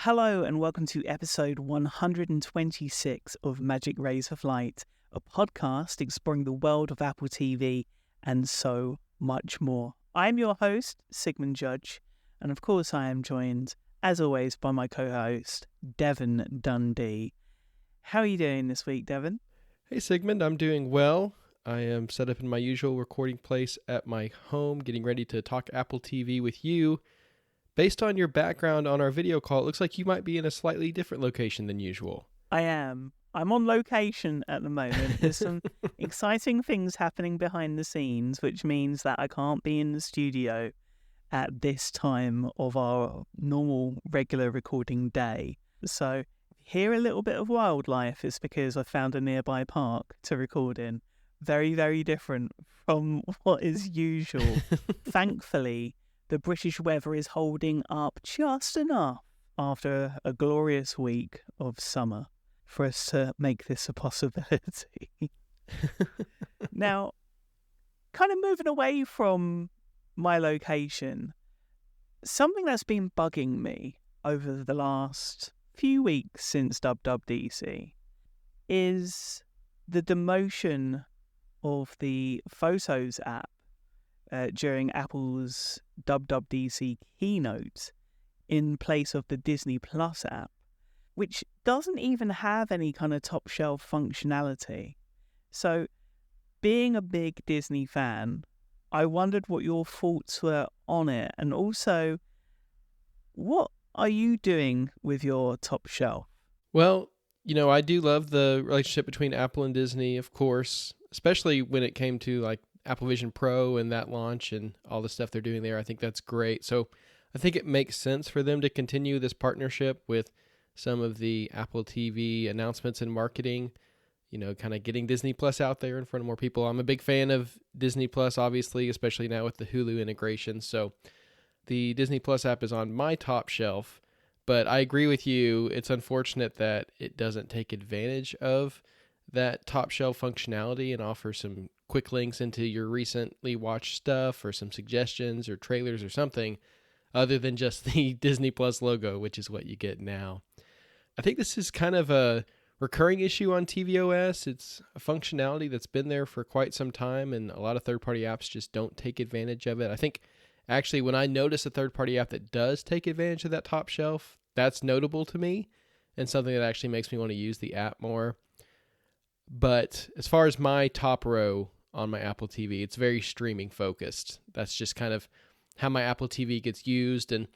Hello and welcome to episode 126 of Magic Rays of Light, a podcast exploring the world of Apple TV and so much more. I'm your host, Sigmund Judge, and of course I am joined, as always, by my co-host, Devon Dundee. How are you doing this week, Devon? Hey Sigmund, I'm doing well. I am set up in my usual recording place at my home, getting ready to talk Apple TV with you. Based on your background on our video call, it looks like you might be in a slightly different location than usual. I am. I'm on location at the moment. There's some exciting things happening behind the scenes, which means that I can't be in the studio at this time of our normal, regular recording day. So, if you hear a little bit of wildlife, it's because I found a nearby park to record in. Very, very different from what is usual. Thankfully, the British weather is holding up just enough after a glorious week of summer for us to make this a possibility. Now, kind of moving away from my location, something that's been bugging me over the last few weeks since WWDC is the demotion of the Photos app during Apple's WWDC keynote in place of the Disney Plus app, which doesn't even have any kind of top shelf functionality. So, being a big Disney fan, I wondered what your thoughts were on it, and also, what are you doing with your top shelf? Well, I do love the relationship between Apple and Disney, of course, especially when it came to like Apple Vision Pro and that launch and all the stuff they're doing there. I think that's great. So I think it makes sense for them to continue this partnership with some of the Apple TV announcements and marketing, kind of getting Disney Plus out there in front of more people. I'm a big fan of Disney Plus, obviously, especially now with the Hulu integration. So the Disney Plus app is on my top shelf, but I agree with you. It's unfortunate that it doesn't take advantage of that top shelf functionality and offer some quick links into your recently watched stuff or some suggestions or trailers or something other than just the Disney Plus logo, which is what you get now. I think this is kind of a recurring issue on tvOS. It's a functionality that's been there for quite some time, and a lot of third-party apps just don't take advantage of it. I think actually when I notice a third-party app that does take advantage of that top shelf, that's notable to me and something that actually makes me want to use the app more. But as far as my top row on my Apple TV, it's very streaming focused. That's just kind of how my Apple TV gets used. And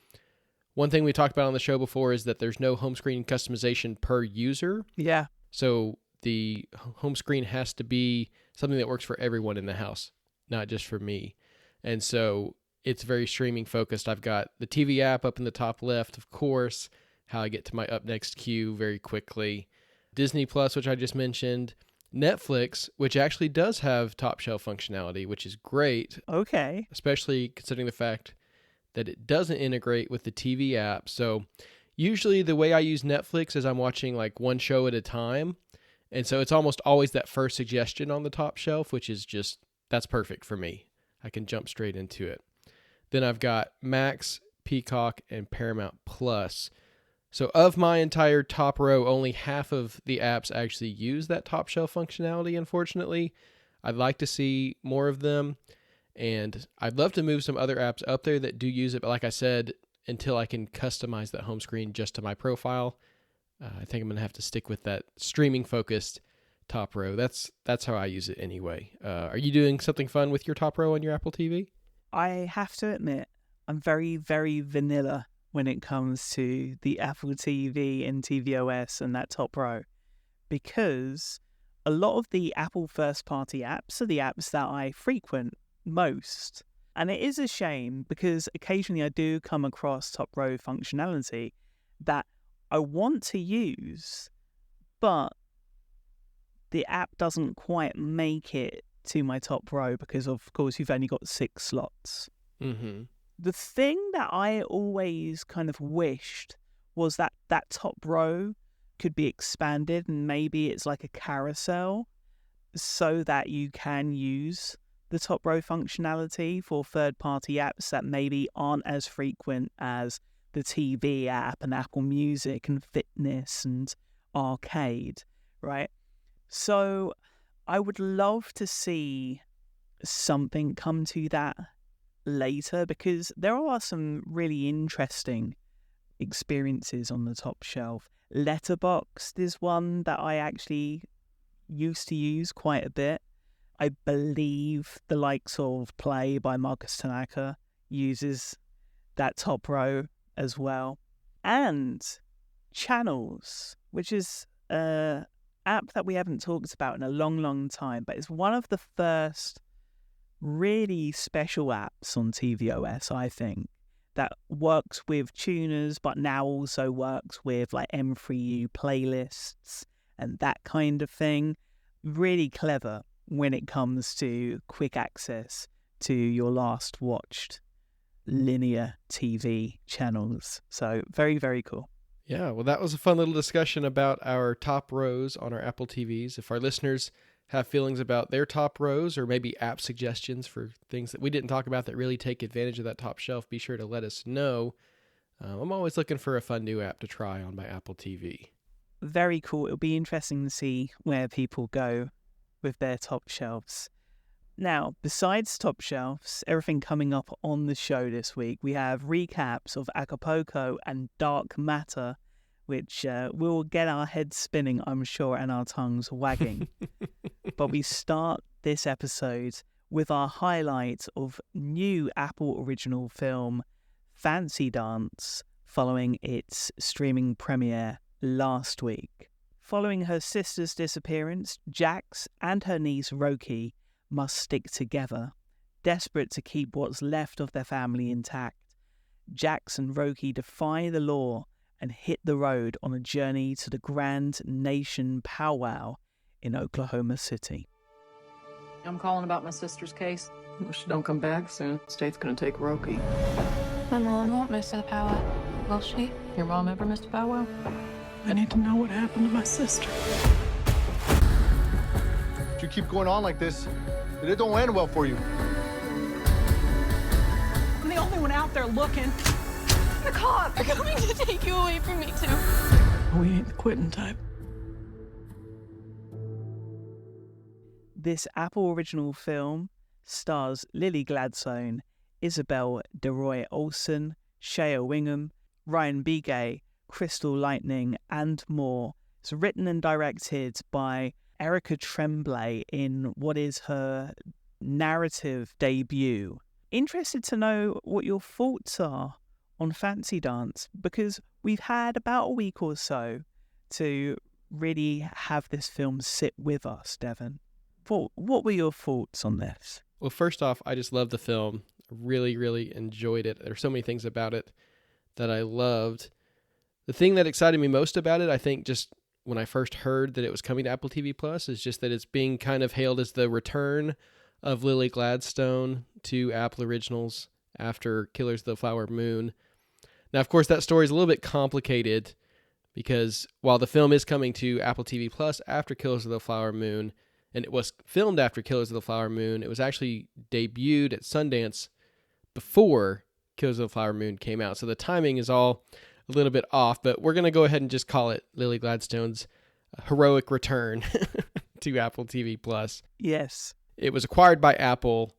one thing we talked about on the show before is that there's no home screen customization per user. Yeah. So the home screen has to be something that works for everyone in the house, not just for me. And so it's very streaming focused. I've got the TV app up in the top left, of course, how I get to my up next queue very quickly. Disney Plus, which I just mentioned. Netflix, which actually does have top shelf functionality, which is great. Okay. Especially considering the fact that it doesn't integrate with the TV app. So usually the way I use Netflix is I'm watching like one show at a time. And so it's almost always that first suggestion on the top shelf, which is just, that's perfect for me. I can jump straight into it. Then I've got Max, Peacock, and Paramount Plus. So of my entire top row, only half of the apps actually use that top shelf functionality, unfortunately. I'd like to see more of them, and I'd love to move some other apps up there that do use it, but like I said, until I can customize that home screen just to my profile, I think I'm going to have to stick with that streaming-focused top row. That's how I use it anyway. Are you doing something fun with your top row on your Apple TV? I have to admit, I'm very, very vanilla when it comes to the Apple TV and tvOS and that top row, because a lot of the Apple first-party apps are the apps that I frequent most. And it is a shame because occasionally I do come across top row functionality that I want to use, but the app doesn't quite make it to my top row because, of course, you've only got 6 slots. Mm-hmm. The thing that I always kind of wished was that that top row could be expanded and maybe it's like a carousel so that you can use the top row functionality for third-party apps that maybe aren't as frequent as the TV app and Apple Music and fitness and arcade, right? So I would love to see something come to that later, because there are some really interesting experiences on the top shelf. Letterboxd is one that I actually used to use quite a bit. I believe the likes of Play by Marcus Tanaka uses that top row as well. And Channels, which is an app that we haven't talked about in a long, long time, but it's one of the first really special apps on tvOS, I think, that works with tuners, but now also works with like M3U playlists and that kind of thing. Really clever when it comes to quick access to your last watched linear TV channels. So very, very cool. Yeah, well, that was a fun little discussion about our top rows on our Apple TVs. If our listeners have feelings about their top rows, or maybe app suggestions for things that we didn't talk about that really take advantage of that top shelf, be sure to let us know. I'm always looking for a fun new app to try on my Apple TV. Very cool. It'll be interesting to see where people go with their top shelves. Now, besides top shelves, everything coming up on the show this week, we have recaps of Acapulco and Dark Matter, which will get our heads spinning, I'm sure, and our tongues wagging. But we start this episode with our highlight of new Apple original film, Fancy Dance, following its streaming premiere last week. Following her sister's disappearance, Jax and her niece Roki must stick together, desperate to keep what's left of their family intact. Jax and Roki defy the law and hit the road on a journey to the Grand Nation powwow in Oklahoma City. I'm calling about my sister's case. If she don't come back soon, the state's gonna take Roki. My mom won't miss the powwow, will she? Your mom ever missed a powwow? I need to know what happened to my sister. If you keep going on like this, it don't end well for you. I'm the only one out there looking. The cops are going to take you away from me, too. We ain't the quitting type. This Apple original film stars Lily Gladstone, Isabel DeRoy Olsen, Shea Wingham, Ryan Begay, Crystal Lightning, and more. It's written and directed by Erica Tremblay in what is her narrative debut. Interested to know what your thoughts are on Fancy Dance, because we've had about a week or so to really have this film sit with us, Devon. What were your thoughts on this? Well, first off, I just love the film. Really, really enjoyed it. There's so many things about it that I loved. The thing that excited me most about it, I think, just when I first heard that it was coming to Apple TV Plus, is just that it's being kind of hailed as the return of Lily Gladstone to Apple Originals after Killers of the Flower Moon. Now, of course, that story is a little bit complicated because while the film is coming to Apple TV Plus after Killers of the Flower Moon, and it was filmed after Killers of the Flower Moon, it was actually debuted at Sundance before Killers of the Flower Moon came out. So the timing is all a little bit off, but we're going to go ahead and just call it Lily Gladstone's heroic return to Apple TV Plus. Yes. It was acquired by Apple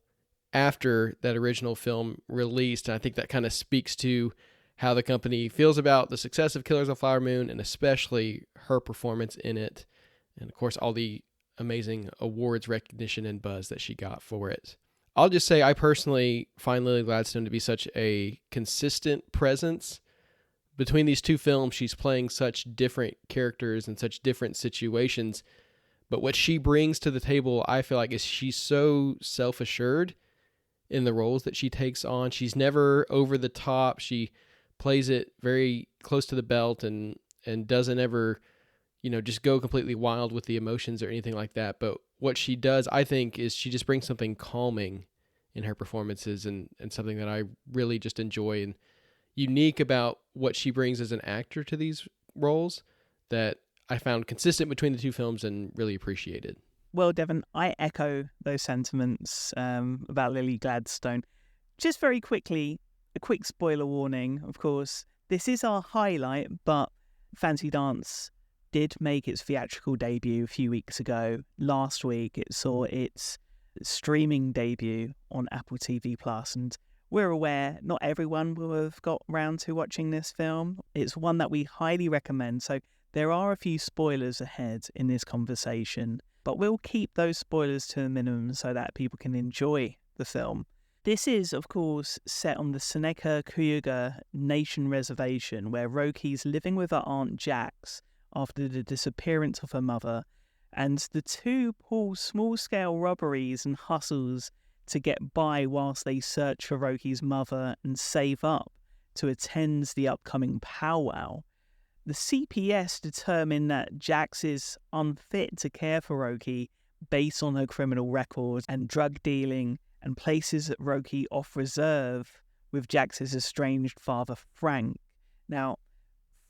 after that original film released, and I think that kind of speaks to how the company feels about the success of Killers of the Flower Moon, and especially her performance in it, and of course all the amazing awards recognition and buzz that she got for it. I'll just say I personally find Lily Gladstone to be such a consistent presence. Between these two films, she's playing such different characters in such different situations. But what she brings to the table, I feel like, is she's so self-assured in the roles that she takes on. She's never over the top. She plays it very close to the belt and doesn't ever, just go completely wild with the emotions or anything like that. But what she does, I think, is she just brings something calming in her performances and something that I really just enjoy and unique about what she brings as an actor to these roles that I found consistent between the two films and really appreciated. Well, Devon, I echo those sentiments about Lily Gladstone. Just very quickly, a quick spoiler warning, of course. this is our highlight, but Fancy Dance did make its theatrical debut a few weeks ago. Last week, it saw its streaming debut on Apple TV Plus, and we're aware not everyone will have got round to watching this film. It's one that we highly recommend, so there are a few spoilers ahead in this conversation, but we'll keep those spoilers to a minimum so that people can enjoy the film. This is, of course, set on the Seneca Cayuga Nation Reservation, where Roki's living with her Aunt Jax after the disappearance of her mother, and the two pull small-scale robberies and hustles to get by whilst they search for Roki's mother and save up to attend the upcoming powwow. The CPS determined that Jax is unfit to care for Roki based on her criminal record and drug dealing, and places Roki off reserve with Jax's estranged father Frank. Now,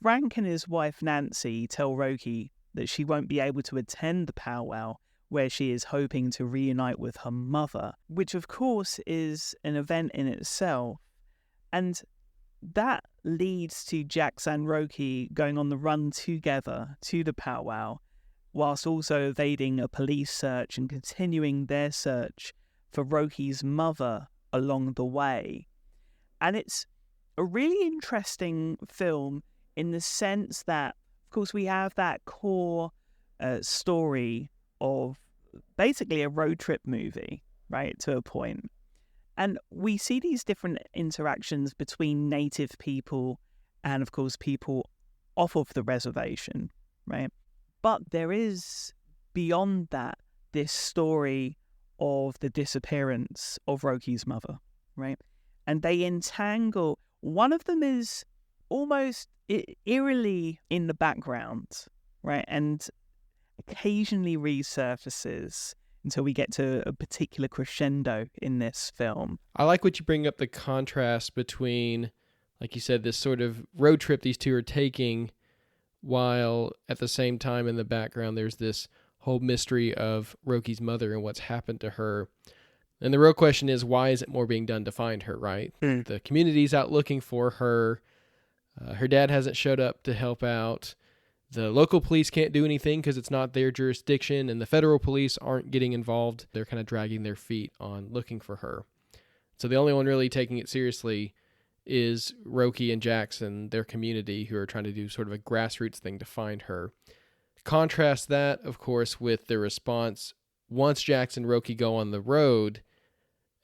Frank and his wife Nancy tell Roki that she won't be able to attend the powwow where she is hoping to reunite with her mother, which of course is an event in itself. And that leads to Jax and Roki going on the run together to the powwow, whilst also evading a police search and continuing their search for Roki's mother along the way. And it's a really interesting film in the sense that, of course, we have that core story of basically a road trip movie, right, to a point. And we see these different interactions between native people and, of course, people off of the reservation, right? But there is, beyond that, this story of the disappearance of Roki's mother, right? And they entangle. One of them is almost eerily in the background, right? And occasionally resurfaces until we get to a particular crescendo in this film. I like what you bring up, the contrast between, like you said, this sort of road trip these two are taking, while at the same time in the background there's this whole mystery of Roki's mother and what's happened to her. And the real question is, why isn't more being done to find her, right? The community's out looking for her. Her dad hasn't showed up to help out. The local police can't do anything because it's not their jurisdiction, and the federal police aren't getting involved. They're kind of dragging their feet on looking for her. So the only one really taking it seriously is Roki and Jax and their community, who are trying to do sort of a grassroots thing to find her. Contrast that, of course, with the response once Jax and Roki go on the road,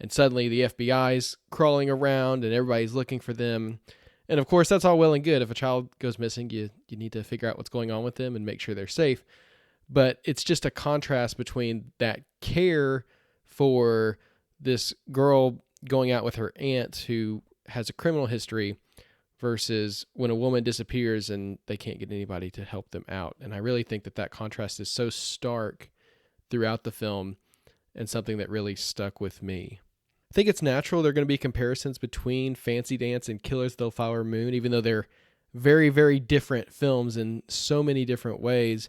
and suddenly the FBI's crawling around and everybody's looking for them. And of course, that's all well and good. If a child goes missing, you need to figure out what's going on with them and make sure they're safe. But it's just a contrast between that care for this girl going out with her aunt who has a criminal history versus when a woman disappears and they can't get anybody to help them out. And I really think that contrast is so stark throughout the film and something that really stuck with me. I think it's natural there are going to be comparisons between Fancy Dance and Killers of the Flower Moon, even though they're very, very different films in so many different ways.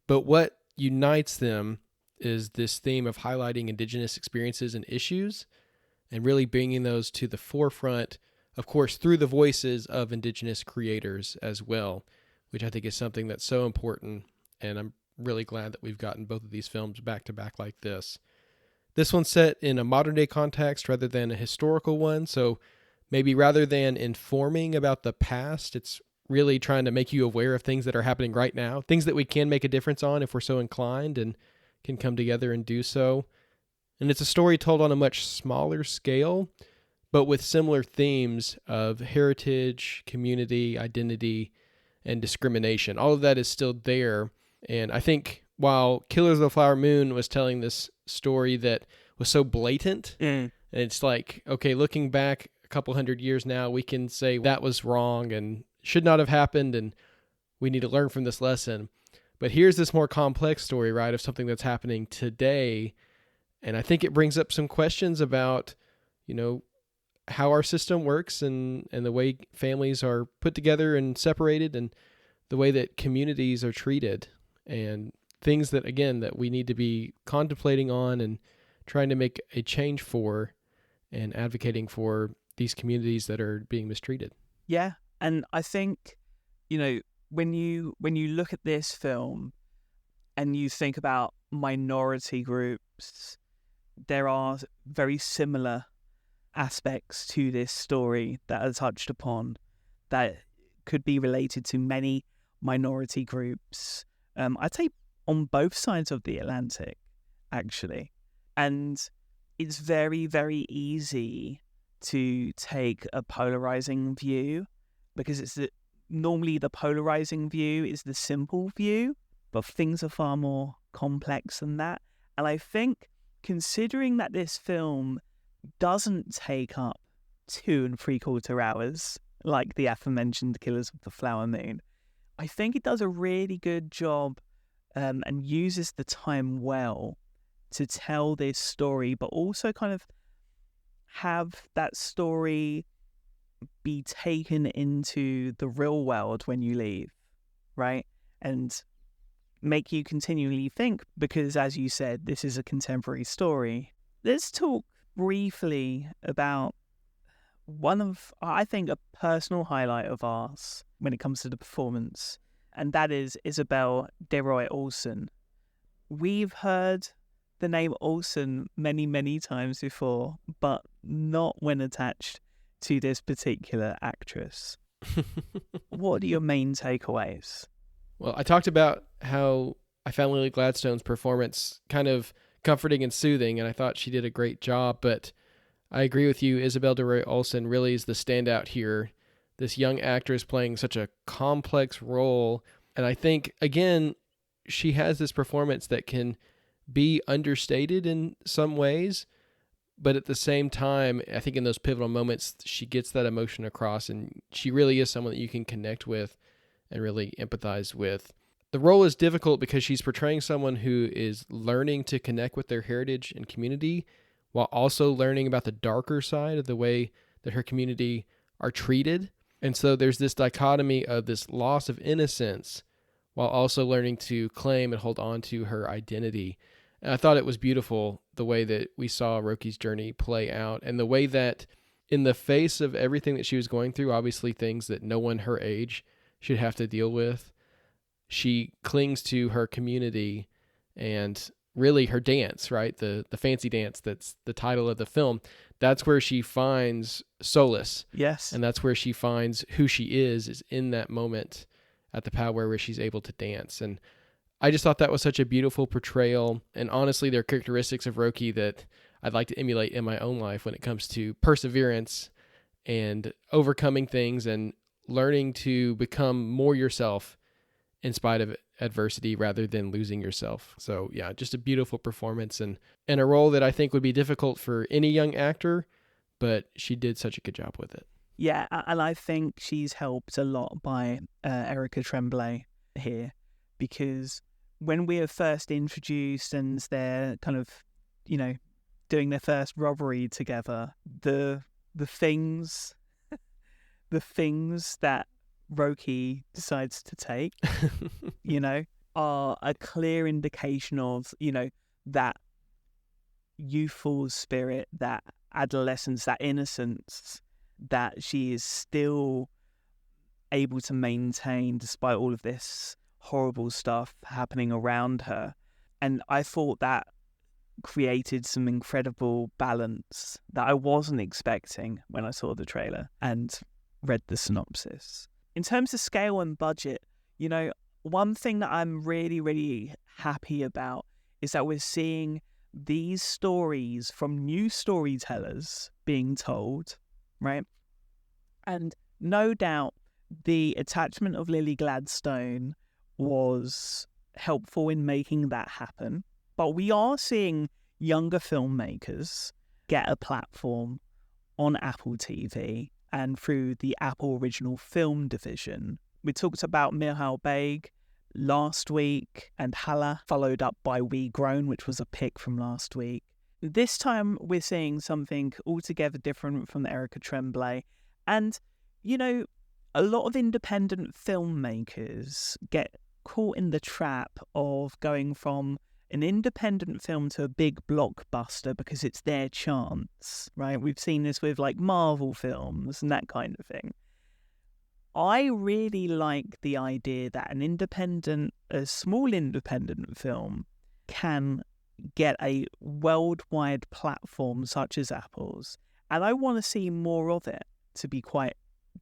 But what unites them is this theme of highlighting Indigenous experiences and issues and really bringing those to the forefront, of course, through the voices of Indigenous creators as well, which I think is something that's so important. And I'm really glad that we've gotten both of these films back to back like this. This one's set in a modern day context rather than a historical one. So maybe rather than informing about the past, it's really trying to make you aware of things that are happening right now, things that we can make a difference on if we're so inclined and can come together and do so. And it's a story told on a much smaller scale, but with similar themes of heritage, community, identity, and discrimination. All of that is still there. And I think while Killers of the Flower Moon was telling this story that was so blatant, and it's like, okay, looking back a couple hundred years now, we can say that was wrong and should not have happened, and we need to learn from this lesson. But here's this more complex story, right, of something that's happening today. And I think it brings up some questions about, how our system works and the way families are put together and separated and the way that communities are treated, and things that, again, that we need to be contemplating on and trying to make a change for and advocating for these communities that are being mistreated. Yeah. And I think, when you look at this film and you think about minority groups, there are very similar aspects to this story that are touched upon that could be related to many minority groups. I'd say on both sides of the Atlantic, actually. And it's very, very easy to take a polarizing view because normally the polarizing view is the simple view, but things are far more complex than that. And I think considering that this film doesn't take up 2.75 hours like the aforementioned Killers of the Flower Moon, I think it does a really good job and uses the time well to tell this story, but also kind of have that story be taken into the real world when you leave, right? And make you continually think, because as you said, this is a contemporary story. Let's talk briefly about one of, I think, a personal highlight of ours when it comes to the performance, and that is Isabel DeRoy Olsen. We've heard the name Olsen many, many times before, but not when attached to this particular actress. What are your main takeaways? Well, I talked about how I found Lily Gladstone's performance kind of comforting and soothing, and I thought she did a great job, but I agree with you. Isabel DeRoy Olsen really is the standout here. This young actress playing such a complex role, and I think, again, she has this performance that can be understated in some ways, but at the same time, I think in those pivotal moments, she gets that emotion across, and she really is someone that you can connect with and really empathize with. The role is difficult because she's portraying someone who is learning to connect with their heritage and community while also learning about the darker side of the way that her community are treated. And so there's this dichotomy of this loss of innocence while also learning to claim and hold on to her identity. And I thought it was beautiful the way that we saw Roki's journey play out, and the way that in the face of everything that she was going through, obviously things that no one her age should have to deal with, she clings to her community and really her dance, right? The fancy dance that's the title of the film. That's where she finds solace. Yes. And that's where she finds who she is in that moment at the powwow where she's able to dance. And I just thought that was such a beautiful portrayal. And honestly, there are characteristics of Roki that I'd like to emulate in my own life when it comes to perseverance and overcoming things and learning to become more yourself in spite of adversity rather than losing yourself. So yeah, just a beautiful performance and a role that I think would be difficult for any young actor, but she did such a good job with it. Yeah, and I think she's helped a lot by Erica Tremblay here, because when we are first introduced and they're kind of, doing their first robbery together, the things that Roki decides to take, are a clear indication of, that youthful spirit, that adolescence, that innocence that she is still able to maintain despite all of this horrible stuff happening around her. And I thought that created some incredible balance that I wasn't expecting when I saw the trailer and read the synopsis. In terms of scale and budget, one thing that I'm really, really happy about is that we're seeing these stories from new storytellers being told, right? And no doubt the attachment of Lily Gladstone was helpful in making that happen. But we are seeing younger filmmakers get a platform on Apple TV and through the Apple Original Film division. We talked about Michal Baig last week, and Hala, followed up by We Grown, which was a pick from last week. This time we're seeing something altogether different from Erica Tremblay. And, a lot of independent filmmakers get caught in the trap of going from an independent film to a big blockbuster because it's their chance, right? We've seen this with like Marvel films and that kind of thing. I really like the idea that a small independent film can get a worldwide platform such as Apple's. And I want to see more of it, to be quite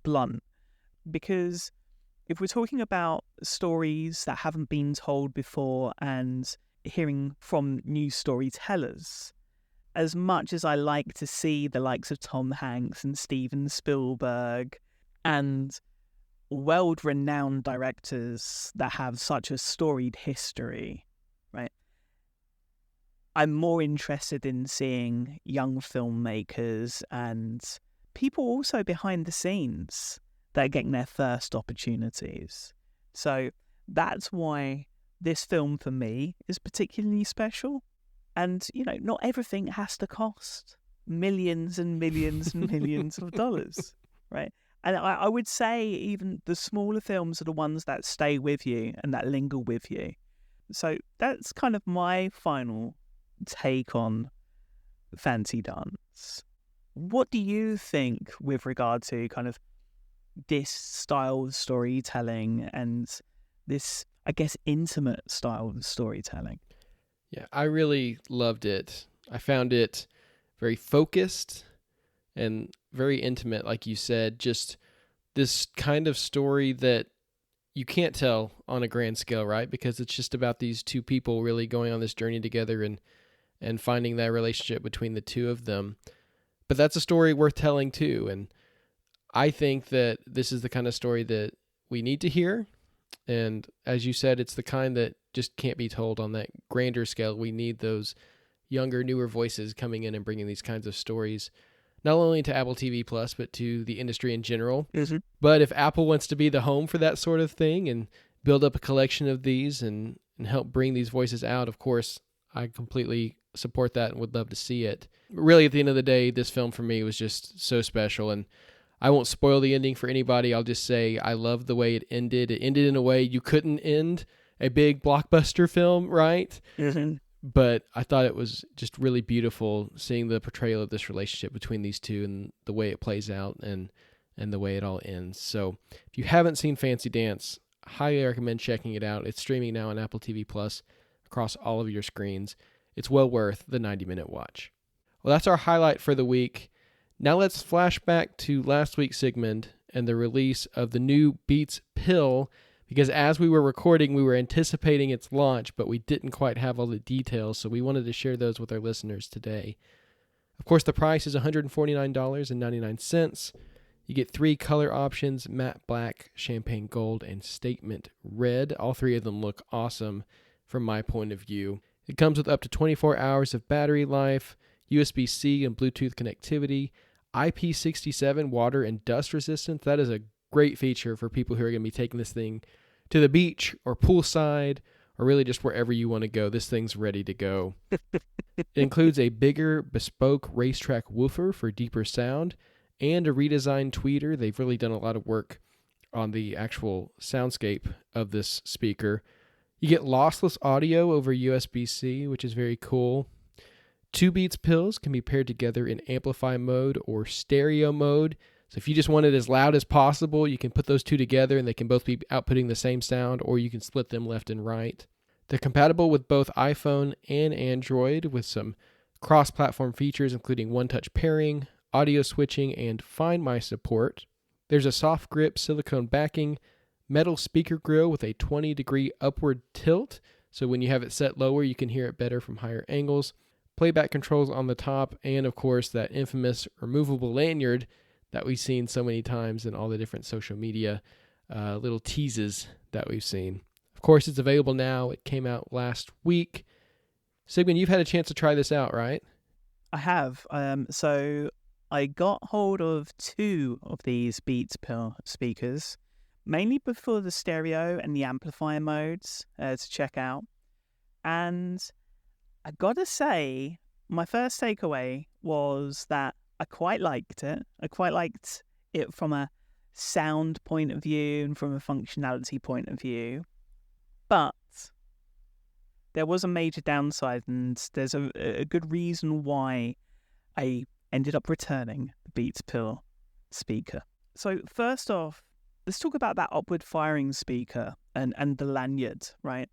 blunt, because if we're talking about stories that haven't been told before and hearing from new storytellers, as much as I like to see the likes of Tom Hanks and Steven Spielberg and world-renowned directors that have such a storied history, right? I'm more interested in seeing young filmmakers and people also behind the scenes that are getting their first opportunities. So that's why this film for me is particularly special. And, not everything has to cost millions and millions and millions of dollars, right? And I would say even the smaller films are the ones that stay with you and that linger with you. So that's kind of my final take on Fancy Dance. What do you think with regard to kind of this style of storytelling and this, I guess, intimate style of storytelling? Yeah, I really loved it. I found it very focused and very intimate, like you said. Just this kind of story that you can't tell on a grand scale, right? Because it's just about these two people really going on this journey together and finding that relationship between the two of them. But that's a story worth telling too. And I think that this is the kind of story that we need to hear. And as you said, it's the kind that just can't be told on that grander scale. We need those younger, newer voices coming in and bringing these kinds of stories, not only to Apple TV Plus, but to the industry in general. Mm-hmm. But if Apple wants to be the home for that sort of thing and build up a collection of these and help bring these voices out, of course, I completely support that and would love to see it. Really, at the end of the day, this film for me was just so special. And I won't spoil the ending for anybody. I'll just say I love the way it ended. It ended in a way you couldn't end a big blockbuster film, right? Mm-hmm. But I thought it was just really beautiful seeing the portrayal of this relationship between these two and the way it plays out and the way it all ends. So if you haven't seen Fancy Dance, highly recommend checking it out. It's streaming now on Apple TV Plus across all of your screens. It's well worth the 90-minute watch. Well, that's our highlight for the week. Now let's flash back to last week, Sigmund, and the release of the new Beats pill, because as we were recording, we were anticipating its launch, but we didn't quite have all the details, so we wanted to share those with our listeners today. Of course, the price is $149.99. You get 3 color options: matte black, champagne gold, and statement red. All 3 of them look awesome from my point of view. It comes with up to 24 hours of battery life, USB-C and Bluetooth connectivity, IP67 water and dust resistance. That is a great feature for people who are going to be taking this thing to the beach or poolside or really just wherever you want to go. This thing's ready to go. It includes a bigger bespoke racetrack woofer for deeper sound and a redesigned tweeter. They've really done a lot of work on the actual soundscape of this speaker. You get lossless audio over USB-C, which is very cool. 2 Beats pills can be paired together in amplify mode or stereo mode. So if you just want it as loud as possible, you can put those 2 together and they can both be outputting the same sound, or you can split them left and right. They're compatible with both iPhone and Android with some cross-platform features, including one-touch pairing, audio switching, and Find My support. There's a soft grip silicone backing, metal speaker grill with a 20-degree upward tilt, so when you have it set lower, you can hear it better from higher angles. Playback controls on the top, and of course that infamous removable lanyard that we've seen so many times in all the different social media little teases that we've seen. Of course, it's available now. It came out last week. Sigmund, you've had a chance to try this out, right? I have. So I got hold of 2 of these Beats pill speakers, mainly before the stereo and the amplifier modes to check out. And I gotta say, my first takeaway was that I quite liked it. I quite liked it from a sound point of view and from a functionality point of view. But there was a major downside, and there's a good reason why I ended up returning the Beats pill speaker. So first off, let's talk about that upward firing speaker and the lanyard, right?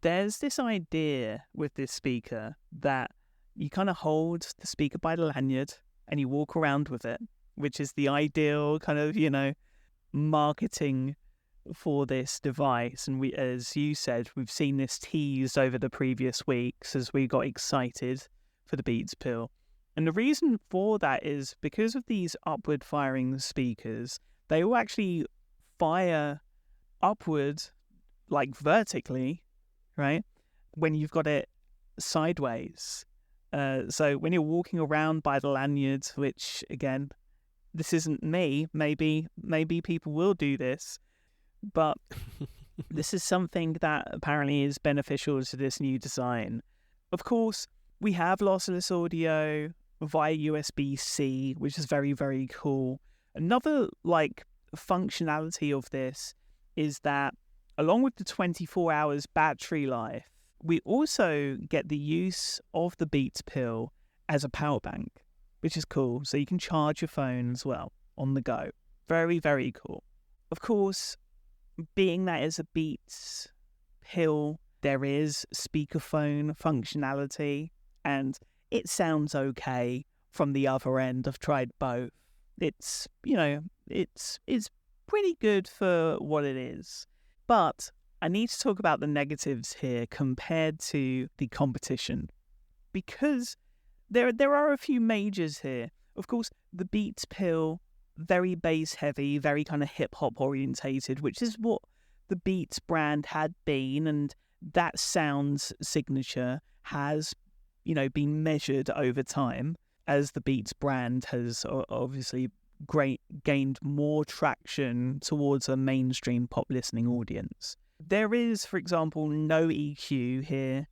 There's this idea with this speaker that you kind of hold the speaker by the lanyard and you walk around with it, which is the ideal kind of, marketing for this device. And we, as you said, we've seen this teased over the previous weeks as we got excited for the Beats Pill. And the reason for that is because of these upward firing speakers, they will actually fire upward, like vertically, right? When you've got it sideways. So when you're walking around by the lanyard, which again, this isn't me, maybe people will do this, but this is something that apparently is beneficial to this new design. Of course, we have lossless audio via USB-C, which is very, very cool. Another functionality of this is that along with the 24 hours battery life, we also get the use of the Beats Pill as a power bank, which is cool. So you can charge your phone as well on the go. Very, very cool. Of course, being that it's a Beats Pill, there is speakerphone functionality, and it sounds okay from the other end. I've tried both. It's, it's pretty good for what it is. But I need to talk about the negatives here compared to the competition, because there are a few majors here. Of course, the Beats Pill, very bass heavy, very kind of hip hop orientated, which is what the Beats brand had been, and that sound's signature has, been measured over time as the Beats brand has obviously gained more traction towards a mainstream pop listening audience. There is, for example, no EQ here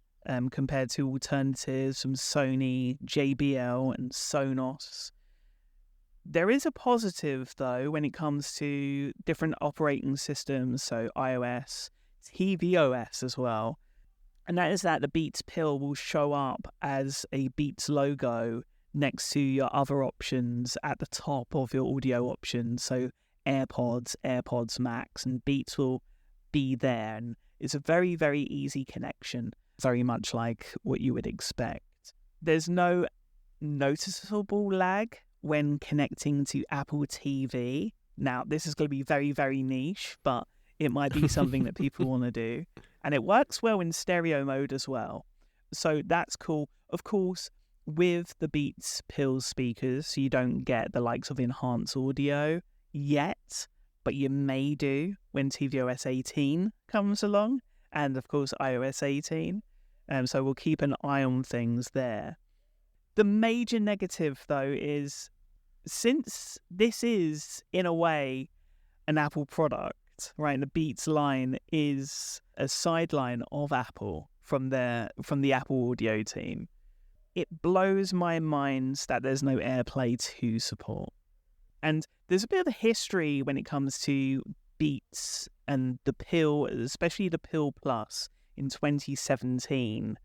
compared to alternatives from Sony, JBL, and Sonos. There is a positive, though, when it comes to different operating systems, so iOS, tvOS as well, and that is that the Beats Pill will show up as a Beats logo next to your other options at the top of your audio options, so AirPods Max, and Beats will be there, and it's a very, very easy connection, very much like what you would expect. There's no noticeable lag when connecting to Apple TV. Now, this is going to be very, very niche, but it might be something that people want to do. And it works well in stereo mode as well. So that's cool. Of course, with the Beats Pill speakers, you don't get the likes of enhanced audio yet, but you may do when tvOS 18 comes along, and of course iOS 18. So we'll keep an eye on things there. The major negative, though, is since this is, in a way, an Apple product, right? The Beats line is a sideline of Apple from the Apple audio team. It blows my mind that there's no AirPlay 2 support. And there's a bit of a history when it comes to Beats and the Pill, especially the Pill Plus in 2017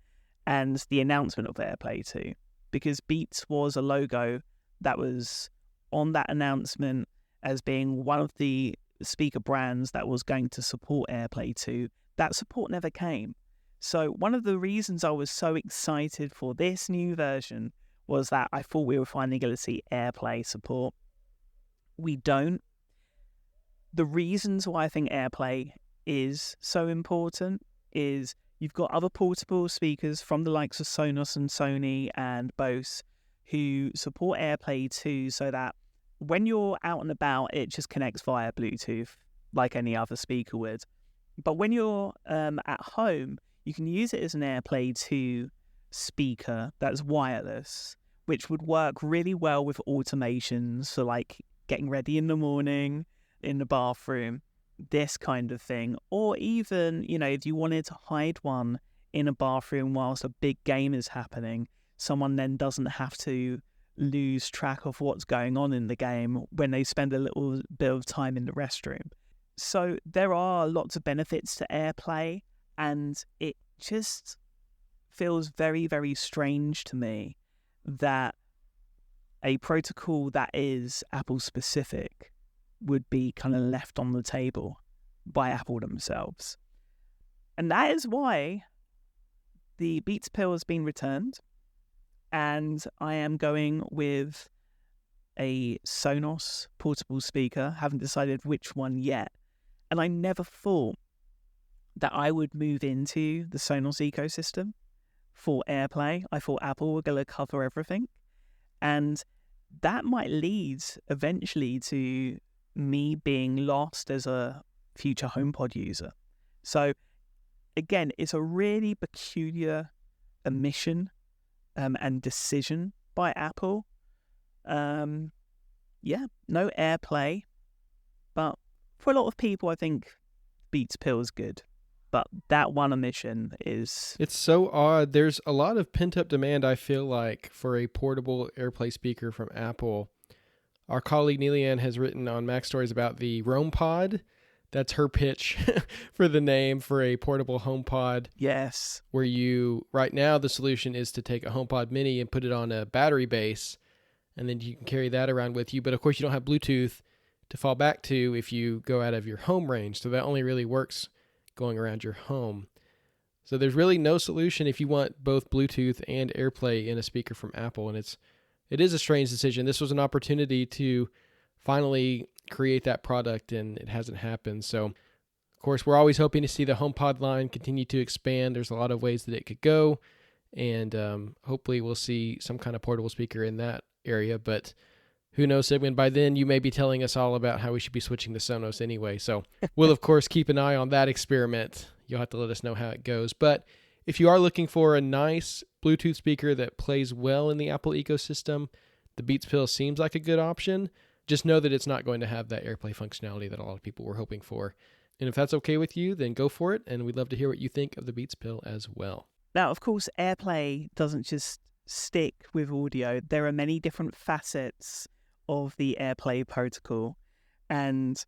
and the announcement of AirPlay 2. Because Beats was a logo that was on that announcement as being one of the speaker brands that was going to support AirPlay 2. That support never came. So one of the reasons I was so excited for this new version was that I thought we were finally going to see AirPlay support. We don't. The reasons why I think AirPlay is so important is you've got other portable speakers from the likes of Sonos and Sony and Bose who support AirPlay 2 so that when you're out and about, it just connects via Bluetooth like any other speaker would. But when you're at home, you can use it as an AirPlay 2 speaker that's wireless, which would work really well with automations for like getting ready in the morning, in the bathroom, this kind of thing. Or even, if you wanted to hide one in a bathroom whilst a big game is happening, someone then doesn't have to lose track of what's going on in the game when they spend a little bit of time in the restroom. So there are lots of benefits to AirPlay, and it just feels very, very strange to me that a protocol that is Apple specific would be kind of left on the table by Apple themselves. And that is why the Beats Pill has been returned, and I am going with a Sonos portable speaker. Haven't decided which one yet. And I never thought that I would move into the Sonos ecosystem for AirPlay. I thought Apple were going to cover everything. And that might lead eventually to me being lost as a future HomePod user. So again, it's a really peculiar omission and decision by Apple. No AirPlay, but for a lot of people, I think Beats Pill is good. But that one omission is... It's so odd. There's a lot of pent-up demand, I feel like, for a portable AirPlay speaker from Apple. Our colleague Neelianne has written on Mac Stories about the RoamPod. That's her pitch for the name for a portable HomePod. Yes. Where right now, the solution is to take a HomePod mini and put it on a battery base, and then you can carry that around with you. But of course, you don't have Bluetooth to fall back to if you go out of your home range. So that only really works going around your home. So there's really no solution if you want both Bluetooth and AirPlay in a speaker from Apple. And it is a strange decision. This was an opportunity to finally create that product, and it hasn't happened. So, of course, we're always hoping to see the HomePod line continue to expand. There's a lot of ways that it could go, and hopefully we'll see some kind of portable speaker in that area. But who knows, Sigmund, by then you may be telling us all about how we should be switching to Sonos anyway. So we'll, of course, keep an eye on that experiment. You'll have to let us know how it goes. But if you are looking for a nice Bluetooth speaker that plays well in the Apple ecosystem, the Beats Pill seems like a good option. Just know that it's not going to have that AirPlay functionality that a lot of people were hoping for. And if that's okay with you, then go for it. And we'd love to hear what you think of the Beats Pill as well. Now, of course, AirPlay doesn't just stick with audio. There are many different facets of the AirPlay protocol. And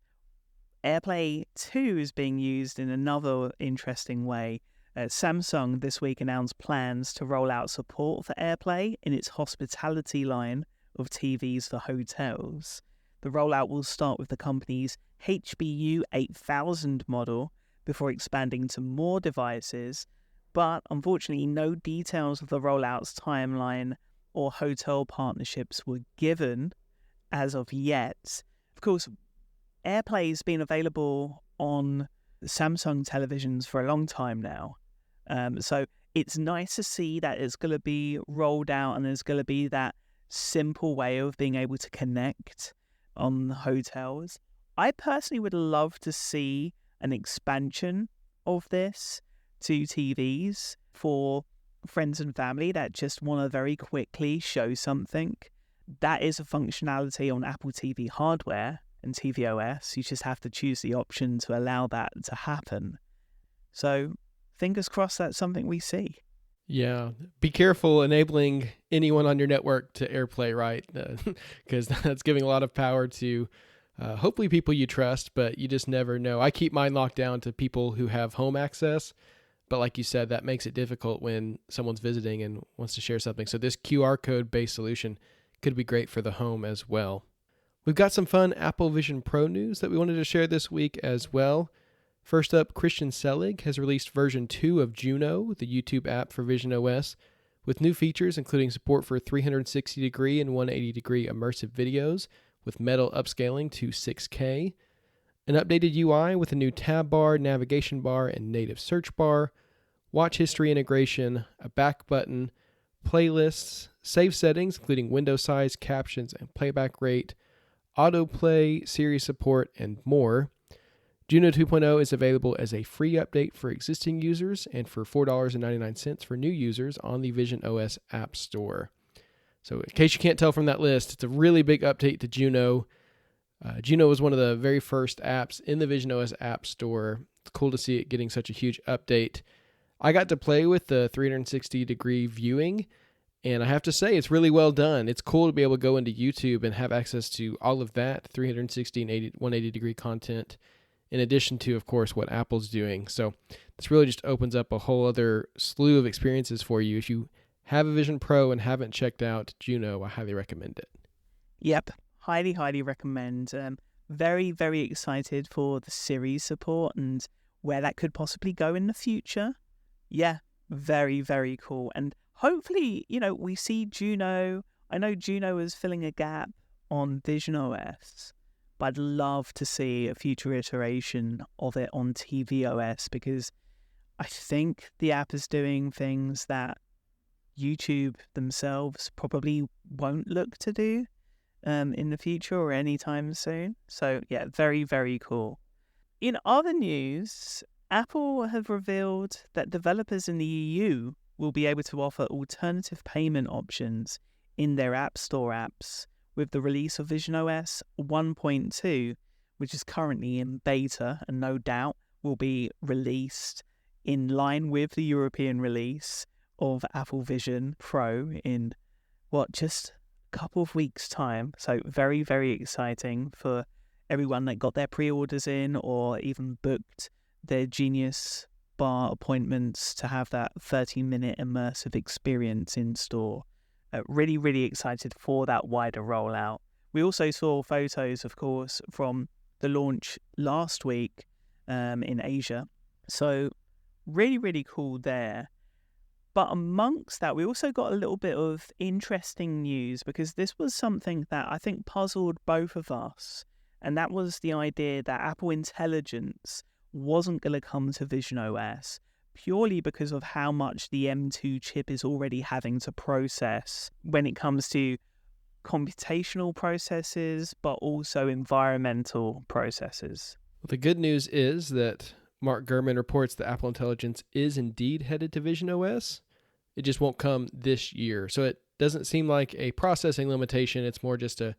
AirPlay 2 is being used in another interesting way. Samsung this week announced plans to roll out support for AirPlay in its hospitality line of TVs for hotels. The rollout will start with the company's HBU 8000 model before expanding to more devices, but unfortunately no details of the rollout's timeline or hotel partnerships were given as of yet. Of course, AirPlay has been available on Samsung televisions for a long time now. So it's nice to see that it's going to be rolled out and there's going to be that simple way of being able to connect on hotels. I personally would love to see an expansion of this to TVs for friends and family that just want to very quickly show something. That is a functionality on Apple TV hardware and tvOS. You just have to choose the option to allow that to happen. So fingers crossed that's something we see. Yeah, be careful enabling anyone on your network to AirPlay, right? Because that's giving a lot of power to hopefully people you trust, but you just never know. I keep mine locked down to people who have home access, but like you said, that makes it difficult when someone's visiting and wants to share something. So this QR code-based solution could be great for the home as well. We've got some fun Apple Vision Pro news that we wanted to share this week as well. First up, Christian Selig has released version 2 of Juno, the YouTube app for Vision OS, with new features including support for 360-degree and 180-degree immersive videos with metal upscaling to 6K, an updated UI with a new tab bar, navigation bar, and native search bar, watch history integration, a back button, playlists, save settings including window size, captions, and playback rate, autoplay, Siri support, and more. Juno 2.0 is available as a free update for existing users and for $4.99 for new users on the Vision OS App Store. So in case you can't tell from that list, it's a really big update to Juno. Juno was one of the very first apps in the Vision OS App Store. It's cool to see it getting such a huge update. I got to play with the 360-degree viewing, and I have to say it's really well done. It's cool to be able to go into YouTube and have access to all of that 360 and 180-degree content, in addition to, of course, what Apple's doing. So this really just opens up a whole other slew of experiences for you. If you have a Vision Pro and haven't checked out Juno, I highly recommend it. Yep, highly recommend. very, very excited for the series support and where that could possibly go in the future. Yeah, very, very cool. And hopefully, we see Juno. I know Juno is filling a gap on Vision OS, but I'd love to see a future iteration of it on tvOS, because I think the app is doing things that YouTube themselves probably won't look to do in the future or anytime soon. So yeah, very, very cool. In other news, Apple have revealed that developers in the EU will be able to offer alternative payment options in their App Store apps with the release of visionOS 1.2, which is currently in beta and no doubt will be released in line with the European release of Apple Vision Pro in, just a couple of weeks' time. So very, very exciting for everyone that got their pre-orders in or even booked their Genius Bar appointments to have that 30-minute immersive experience in store. Really, really excited for that wider rollout. We also saw photos, of course, from the launch last week in Asia. So really, really cool there. But amongst that, we also got a little bit of interesting news, because this was something that I think puzzled both of us. And that was the idea that Apple Intelligence wasn't going to come to Vision OS purely because of how much the M2 chip is already having to process when it comes to computational processes, but also environmental processes. Well, the good news is that Mark Gurman reports that Apple Intelligence is indeed headed to Vision OS. It just won't come this year. So it doesn't seem like a processing limitation. It's more just a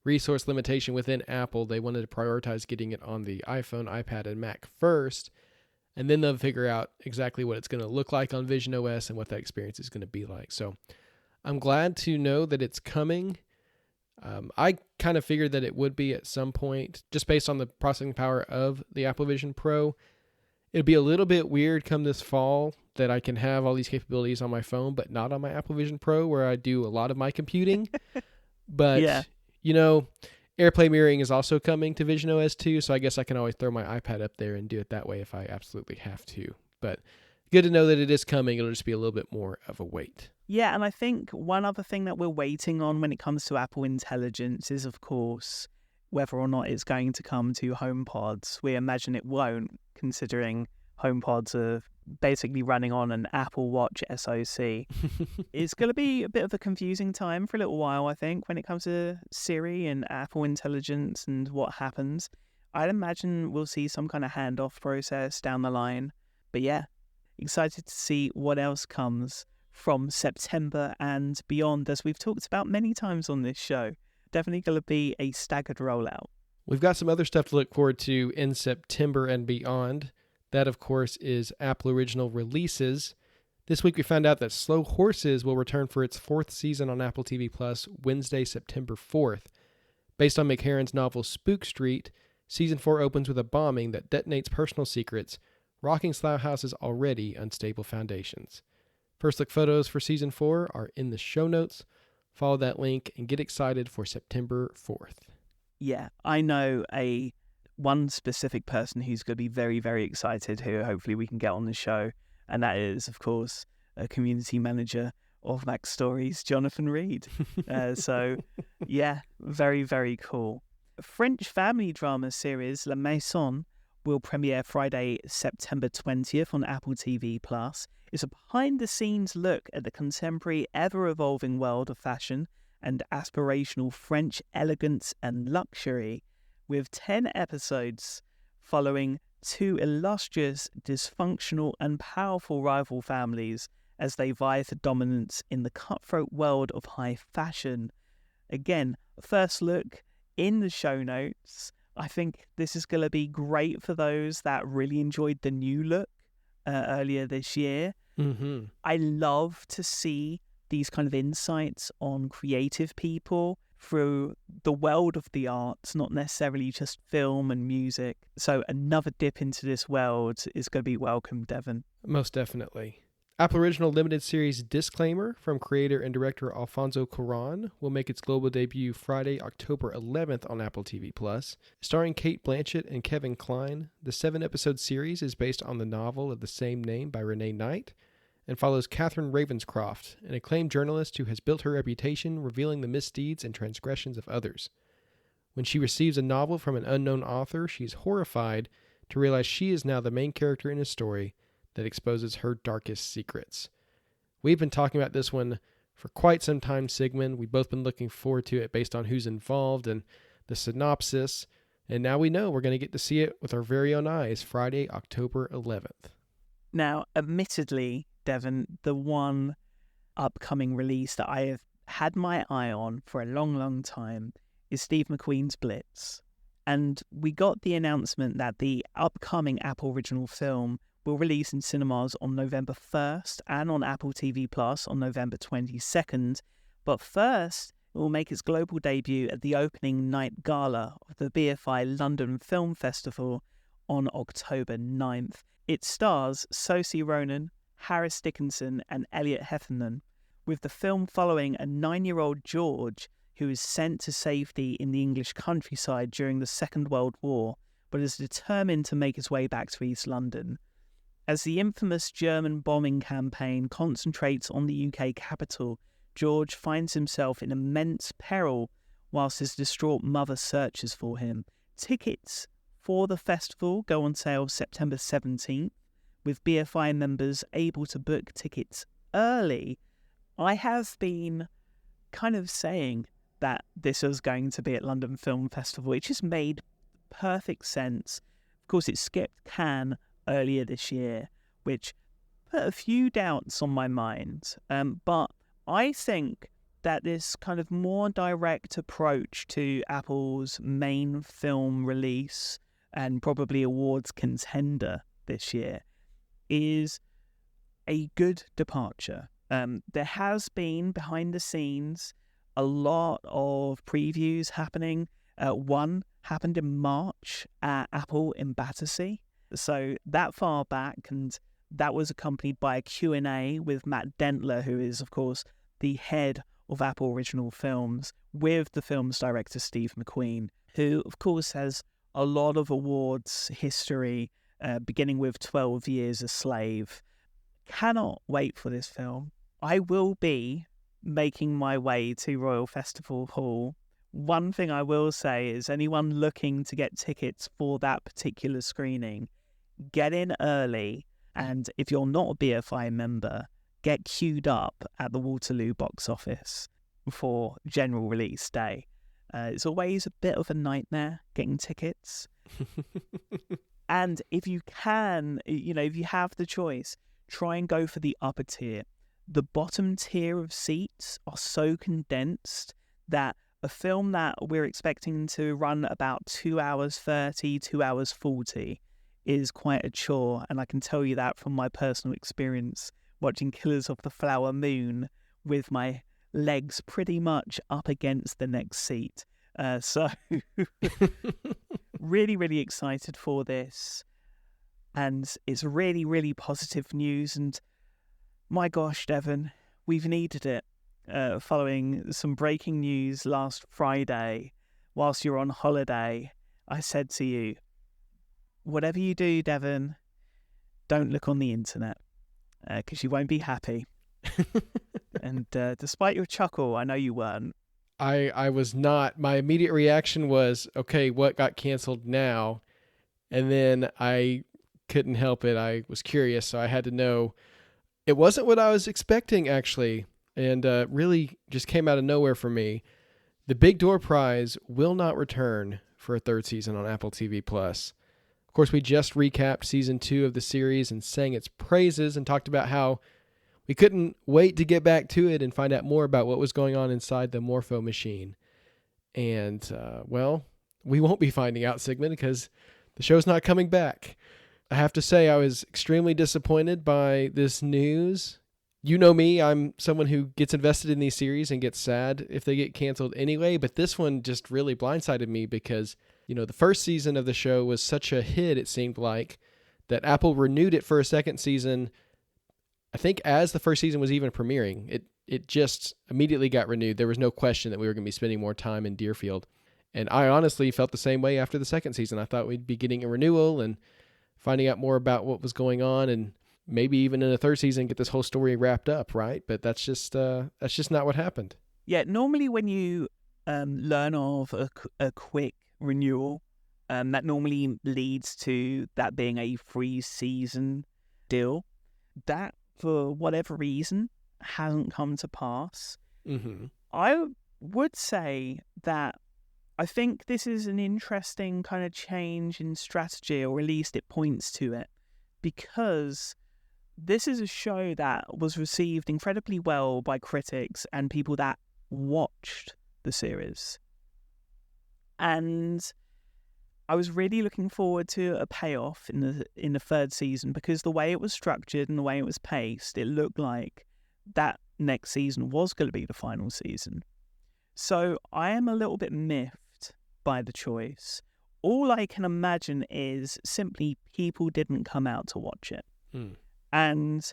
resource limitation within Apple. They wanted to prioritize getting it on the iPhone, iPad, and Mac first, and then they'll figure out exactly what it's going to look like on Vision OS and what that experience is going to be like. So I'm glad to know that it's coming. I kind of figured that it would be at some point, just based on the processing power of the Apple Vision Pro. It'd be a little bit weird come this fall that I can have all these capabilities on my phone, but not on my Apple Vision Pro, where I do a lot of my computing. But yeah. AirPlay mirroring is also coming to Vision OS 2, so I guess I can always throw my iPad up there and do it that way if I absolutely have to. But good to know that it is coming. It'll just be a little bit more of a wait. Yeah, and I think one other thing that we're waiting on when it comes to Apple Intelligence is, of course, whether or not it's going to come to HomePods. We imagine it won't, considering HomePods are basically running on an Apple Watch SoC. It's going to be a bit of a confusing time for a little while, I think, when it comes to Siri and Apple Intelligence and what happens. I'd imagine we'll see some kind of handoff process down the line. But yeah, excited to see what else comes from September and beyond, as we've talked about many times on this show. Definitely going to be a staggered rollout. We've got some other stuff to look forward to in September and beyond. That, of course, is Apple Original releases. This week we found out that Slow Horses will return for its 4th season on Apple TV Plus Wednesday, September 4th. Based on McHaren's novel Spook Street, Season 4 opens with a bombing that detonates personal secrets, rocking Slough House's already unstable foundations. First look photos for Season 4 are in the show notes. Follow that link and get excited for September 4th. Yeah, I know one specific person who's going to be very, very excited, who hopefully we can get on the show, and that is, of course, a community manager of Mac Stories, Jonathan Reed. So, yeah, very, very cool. French family drama series La Maison will premiere Friday, September 20th on Apple TV+. It's a behind-the-scenes look at the contemporary, ever-evolving world of fashion and aspirational French elegance and luxury, with 10 episodes following two illustrious, dysfunctional and powerful rival families as they vie for dominance in the cutthroat world of high fashion. Again, first look in the show notes. I think this is going to be great for those that really enjoyed the new look earlier this year. Mm-hmm. I love to see these kind of insights on creative people through the world of the arts, not necessarily just film and music. So another dip into this world is going to be welcome, Devon. Most definitely. Apple Original Limited Series Disclaimer from creator and director Alfonso Cuarón will make its global debut Friday, October 11th on Apple TV+. Starring Kate Blanchett and Kevin Kline, the 7-episode series is based on the novel of the same name by Renee Knight and follows Catherine Ravenscroft, an acclaimed journalist who has built her reputation revealing the misdeeds and transgressions of others. When she receives a novel from an unknown author, she is horrified to realize she is now the main character in a story that exposes her darkest secrets. We've been talking about this one for quite some time, Sigmund. We've both been looking forward to it based on who's involved and the synopsis, and now we know we're going to get to see it with our very own eyes Friday, October 11th. Now, admittedly, Devon, the one upcoming release that I have had my eye on for a long, long time is Steve McQueen's Blitz. And we got the announcement that the upcoming Apple original film will release in cinemas on November 1st and on Apple TV Plus on November 22nd. But first, it will make its global debut at the opening night gala of the BFI London Film Festival on October 9th. It stars Saoirse Ronan, Harris Dickinson and Elliot Heffernan, with the film following a 9-year-old George who is sent to safety in the English countryside during the Second World War, but is determined to make his way back to East London. As the infamous German bombing campaign concentrates on the UK capital, George finds himself in immense peril whilst his distraught mother searches for him. Tickets for the festival go on sale September 17th, with BFI members able to book tickets early. I have been kind of saying that this was going to be at London Film Festival. It just made perfect sense. Of course, it skipped Cannes earlier this year, which put a few doubts on my mind. But I think that this kind of more direct approach to Apple's main film release and probably awards contender this year is a good departure. There has been, behind the scenes, a lot of previews happening. One happened in March at Apple in Battersea. So that far back, and that was accompanied by a Q&A with Matt Dentler, who is, of course, the head of Apple Original Films, with the film's director, Steve McQueen, who, of course, has a lot of awards history, beginning with 12 Years a Slave. Cannot wait for this film. I will be making my way to Royal Festival Hall. One thing I will say is anyone looking to get tickets for that particular screening, get in early, and if you're not a BFI member, get queued up at the Waterloo box office for general release day. It's always a bit of a nightmare getting tickets. And if you can, if you have the choice, try and go for the upper tier. The bottom tier of seats are so condensed that a film that we're expecting to run about 2 hours 30, 2 hours 40 is quite a chore. And I can tell you that from my personal experience watching Killers of the Flower Moon with my legs pretty much up against the next seat. So really, really excited for this. And it's really, really positive news. And my gosh, Devon, we've needed it. Following some breaking news last Friday, whilst you're on holiday, I said to you, whatever you do, Devon, don't look on the internet, because you won't be happy. And despite your chuckle, I know you weren't. I was not. My immediate reaction was, okay, what got canceled now? And then I couldn't help it. I was curious, so I had to know. It wasn't what I was expecting, actually, and really just came out of nowhere for me. The Big Door Prize will not return for a third season on Apple TV+. Of course, we just recapped season 2 of the series and sang its praises and talked about how we couldn't wait to get back to it and find out more about what was going on inside the Morpho machine. And, well, we won't be finding out, Sigmund, because the show's not coming back. I have to say I was extremely disappointed by this news. You know me, I'm someone who gets invested in these series and gets sad if they get canceled anyway, but this one just really blindsided me because, the first season of the show was such a hit, it seemed like, that Apple renewed it for a second season I think as the first season was even premiering, it just immediately got renewed. There was no question that we were going to be spending more time in Deerfield. And I honestly felt the same way after the second season. I thought we'd be getting a renewal and finding out more about what was going on, and maybe even in the third season get this whole story wrapped up, right? But that's just not what happened. Yeah, normally when you learn of a quick renewal, that normally leads to that being a free season deal. That, for whatever reason, hasn't come to pass. Mm-hmm. I would say that I think this is an interesting kind of change in strategy, or at least it points to it, because this is a show that was received incredibly well by critics and people that watched the series. And I was really looking forward to a payoff in the third season, because the way it was structured and the way it was paced, it looked like that next season was going to be the final season. So I am a little bit miffed by the choice. All I can imagine is simply people didn't come out to watch it. And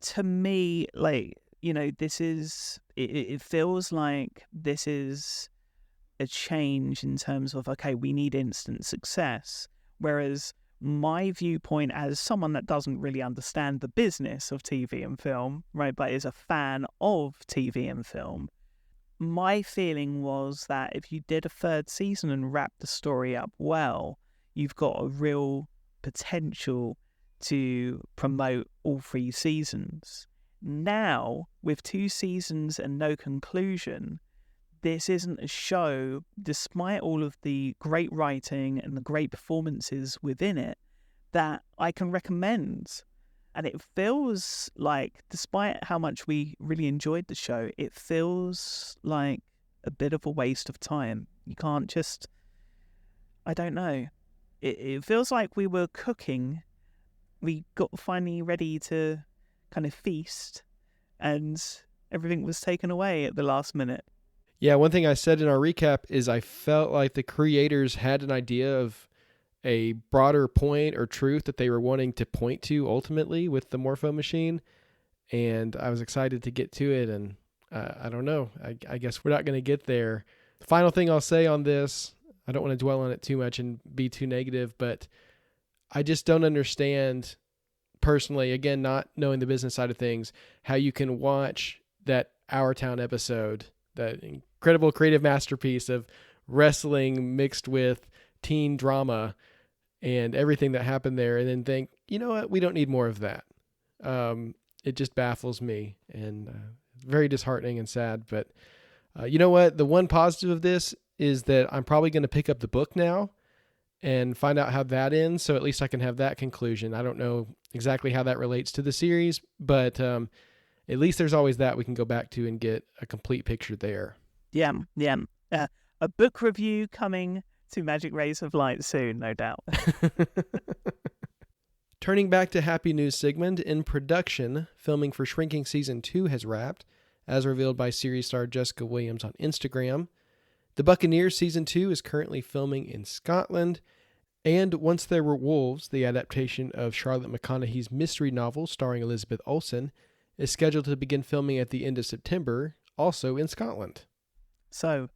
to me, this is, it feels like this is a change in terms of, okay, we need instant success. Whereas my viewpoint as someone that doesn't really understand the business of TV and film, right, but is a fan of TV and film, my feeling was that if you did a third season and wrapped the story up well, you've got a real potential to promote all 3 seasons. Now, with 2 seasons and no conclusion, this isn't a show, despite all of the great writing and the great performances within it, that I can recommend. And it feels like, despite how much we really enjoyed the show, it feels like a bit of a waste of time. You can't just, I don't know. It feels like we were cooking. We got finally ready to kind of feast, and everything was taken away at the last minute. Yeah, one thing I said in our recap is I felt like the creators had an idea of a broader point or truth that they were wanting to point to ultimately with the Morpho Machine, and I was excited to get to it, and I don't know. I guess we're not going to get there. The final thing I'll say on this, I don't want to dwell on it too much and be too negative, but I just don't understand personally, again, not knowing the business side of things, how you can watch that Our Town episode, that incredible creative masterpiece of wrestling mixed with teen drama and everything that happened there, and then think, you know what, we don't need more of that. It just baffles me, and very disheartening and sad. But you know what, the one positive of this is that I'm probably going to pick up the book now and find out how that ends, so at least I can have that conclusion. I don't know exactly how that relates to the series, but at least there's always that we can go back to and get a complete picture there. Yeah. A book review coming to Magic Rays of Light soon, no doubt. Turning back to happy news, Sigmund, in production, filming for Shrinking Season 2 has wrapped, as revealed by series star Jessica Williams on Instagram. The Buccaneers Season 2 is currently filming in Scotland, and Once There Were Wolves, the adaptation of Charlotte McConaughey's mystery novel starring Elizabeth Olsen, is scheduled to begin filming at the end of September, also in Scotland. So,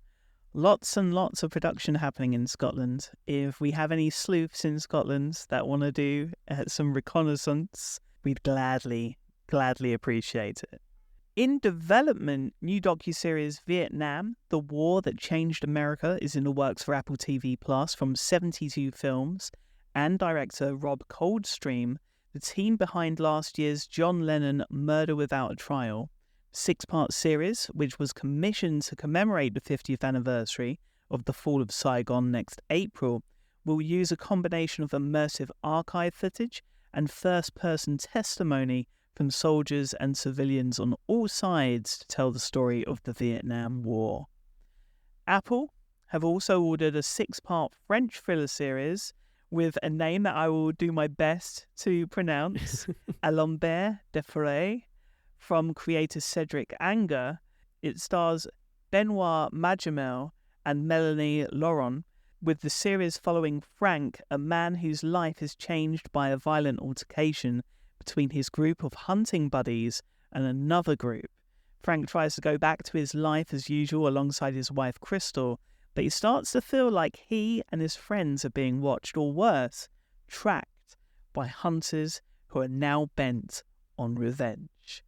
lots and lots of production happening in Scotland. If we have any sleuths in Scotland that want to do some reconnaissance, we'd gladly appreciate it. In development, new docuseries Vietnam, The War That Changed America, is in the works for Apple TV Plus from 72 Films and director Rob Coldstream, the team behind last year's John Lennon Murder Without a Trial. 6-part series, which was commissioned to commemorate the 50th anniversary of the fall of Saigon next April, will use a combination of immersive archive footage and first-person testimony from soldiers and civilians on all sides to tell the story of the Vietnam War. Apple have also ordered a 6-part French thriller series with a name that I will do my best to pronounce, Alembert de Forêt, from creator Cedric Anger. It stars Benoit Magimel and Melanie Laurent, with the series following Frank, a man whose life is changed by a violent altercation between his group of hunting buddies and another group. Frank tries to go back to his life as usual alongside his wife Crystal, but he starts to feel like he and his friends are being watched, or worse, tracked by hunters who are now bent on revenge.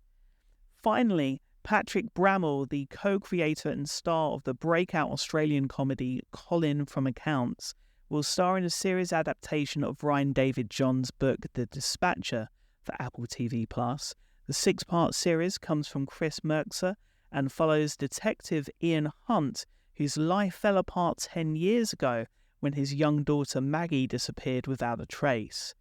Finally, Patrick Brammall, the co-creator and star of the breakout Australian comedy Colin from Accounts, will star in a series adaptation of Ryan David John's book The Dispatcher for Apple TV+. The 6-part series comes from Chris Merkser and follows Detective Ian Hunt, whose life fell apart 10 years ago when his young daughter Maggie disappeared without a trace.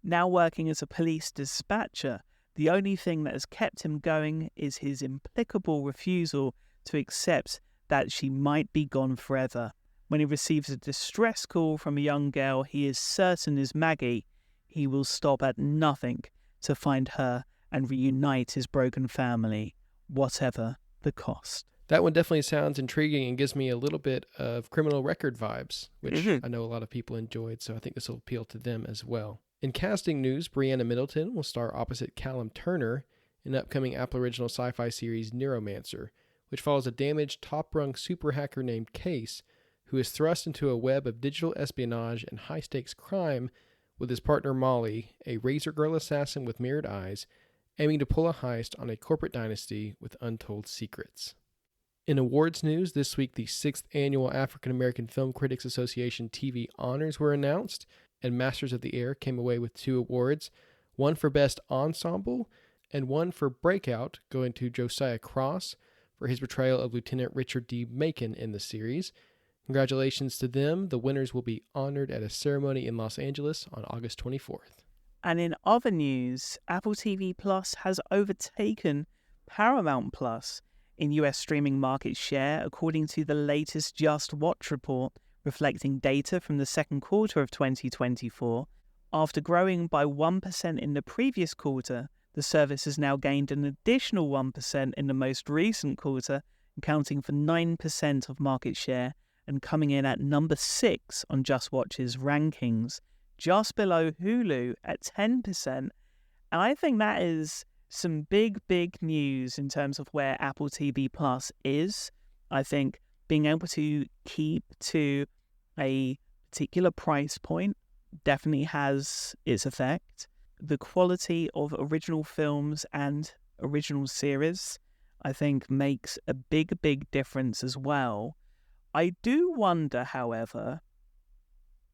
Now working as a police dispatcher, the only thing that has kept him going is his implacable refusal to accept that she might be gone forever. When he receives a distress call from a young girl he is certain is Maggie, he will stop at nothing to find her and reunite his broken family, whatever the cost. That one definitely sounds intriguing and gives me a little bit of Criminal Record vibes, which I know a lot of people enjoyed, so I think this will appeal to them as well. In casting news, Brianna Middleton will star opposite Callum Turner in the upcoming Apple original sci-fi series Neuromancer, which follows a damaged, top-rung super hacker named Case, who is thrust into a web of digital espionage and high-stakes crime with his partner Molly, a razor girl assassin with mirrored eyes, aiming to pull a heist on a corporate dynasty with untold secrets. In awards news, this week the 6th Annual African American Film Critics Association TV Honors were announced, and Masters of the Air came away with 2 awards, one for Best Ensemble and one for Breakout, going to Josiah Cross for his portrayal of Lieutenant Richard D. Macon in the series. Congratulations to them. The winners will be honored at a ceremony in Los Angeles on August 24th. And in other news, Apple TV Plus has overtaken Paramount Plus in US streaming market share, according to the latest Just Watch report, reflecting data from the second quarter of 2024. After growing by 1% in the previous quarter, the service has now gained an additional 1% in the most recent quarter, accounting for 9% of market share and coming in at number 6 on Just Watch's rankings, just below Hulu at 10%. And I think that is some big news in terms of where Apple TV Plus is. I think being able to keep to a particular price point definitely has its effect. The quality of original films and original series, I think, makes a big difference as well. I do wonder, however,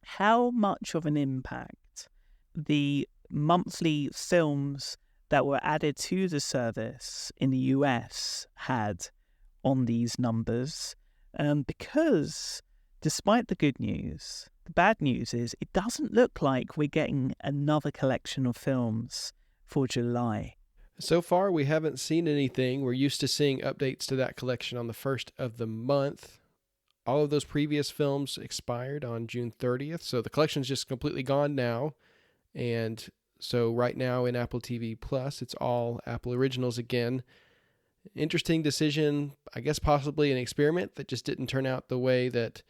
how much of an impact the monthly films that were added to the service in the US had on these numbers, because despite the good news, the bad news is it doesn't look like we're getting another collection of films for July. So far, we haven't seen anything. We're used to seeing updates to that collection on the 1st of the month. All of those previous films expired on June 30th, so the collection's just completely gone now. And so right now in Apple TV Plus, it's all Apple Originals again. Interesting decision, I guess possibly an experiment that just didn't turn out the way that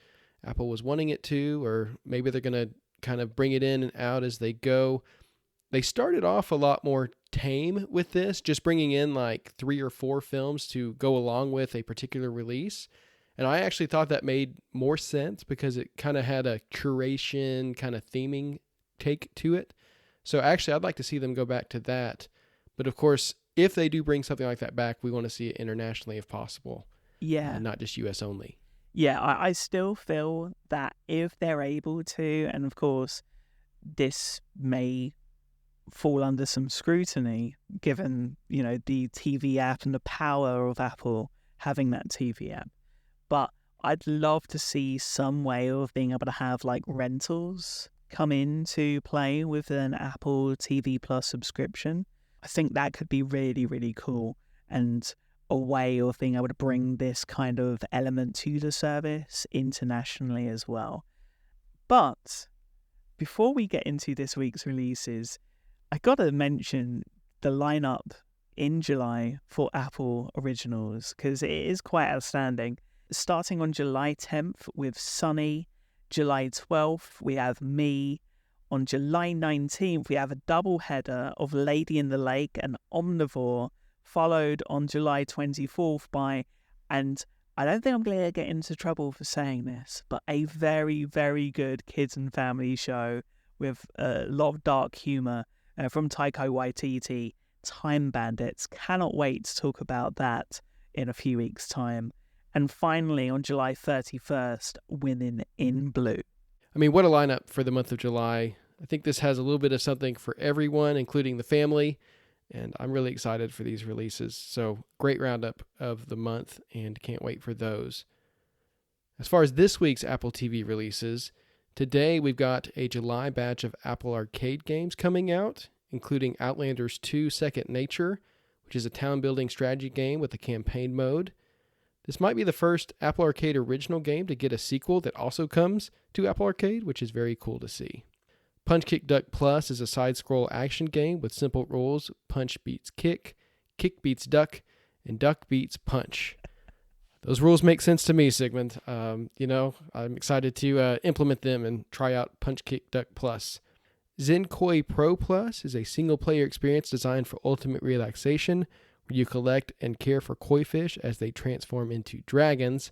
Apple was wanting it to, or maybe they're going to kind of bring it in and out as they go. They started off a lot more tame with this, just bringing in like 3 or 4 films to go along with a particular release. And I actually thought that made more sense because it kind of had a curation kind of theming take to it. So actually, I'd like to see them go back to that. But of course, if they do bring something like that back, we want to see it internationally if possible. Yeah. Not just US only. Yeah, I still feel that if they're able to, and of course, this may fall under some scrutiny given, the TV app and the power of Apple having that TV app. But I'd love to see some way of being able to have like rentals come into play with an Apple TV Plus subscription. I think that could be really cool and a way of being able to bring this kind of element to the service internationally as well. But before we get into this week's releases, I gotta mention the lineup in July for Apple Originals because it is quite outstanding. Starting on July 10th with Sunny, July 12th we have Me, On July 19th, we have a double header of Lady in the Lake and Omnivore, followed on July 24th by, and I don't think I'm going to get into trouble for saying this, but a very, very good kids and family show with a lot of dark humour from Taika Waititi, Time Bandits. Cannot wait to talk about that in a few weeks' time. And finally, on July 31st, Women in Blue. I mean, what a lineup for the month of July. I think this has a little bit of something for everyone, including the family, and I'm really excited for these releases. So great roundup of the month, and can't wait for those. As far as this week's Apple TV releases, today we've got a July batch of Apple Arcade games coming out, including Outlanders 2 Second Nature, which is a town-building strategy game with a campaign mode. This might be the first Apple Arcade original game to get a sequel that also comes to Apple Arcade, which is very cool to see. Punch Kick Duck Plus is a side-scroll action game with simple rules: punch beats kick beats duck, and duck beats punch. Those rules make sense to me, Sigmund. I'm excited to implement them and try out Punch Kick Duck Plus. Zen Koi Pro Plus is a single-player experience designed for ultimate relaxation, where you collect and care for koi fish as they transform into dragons.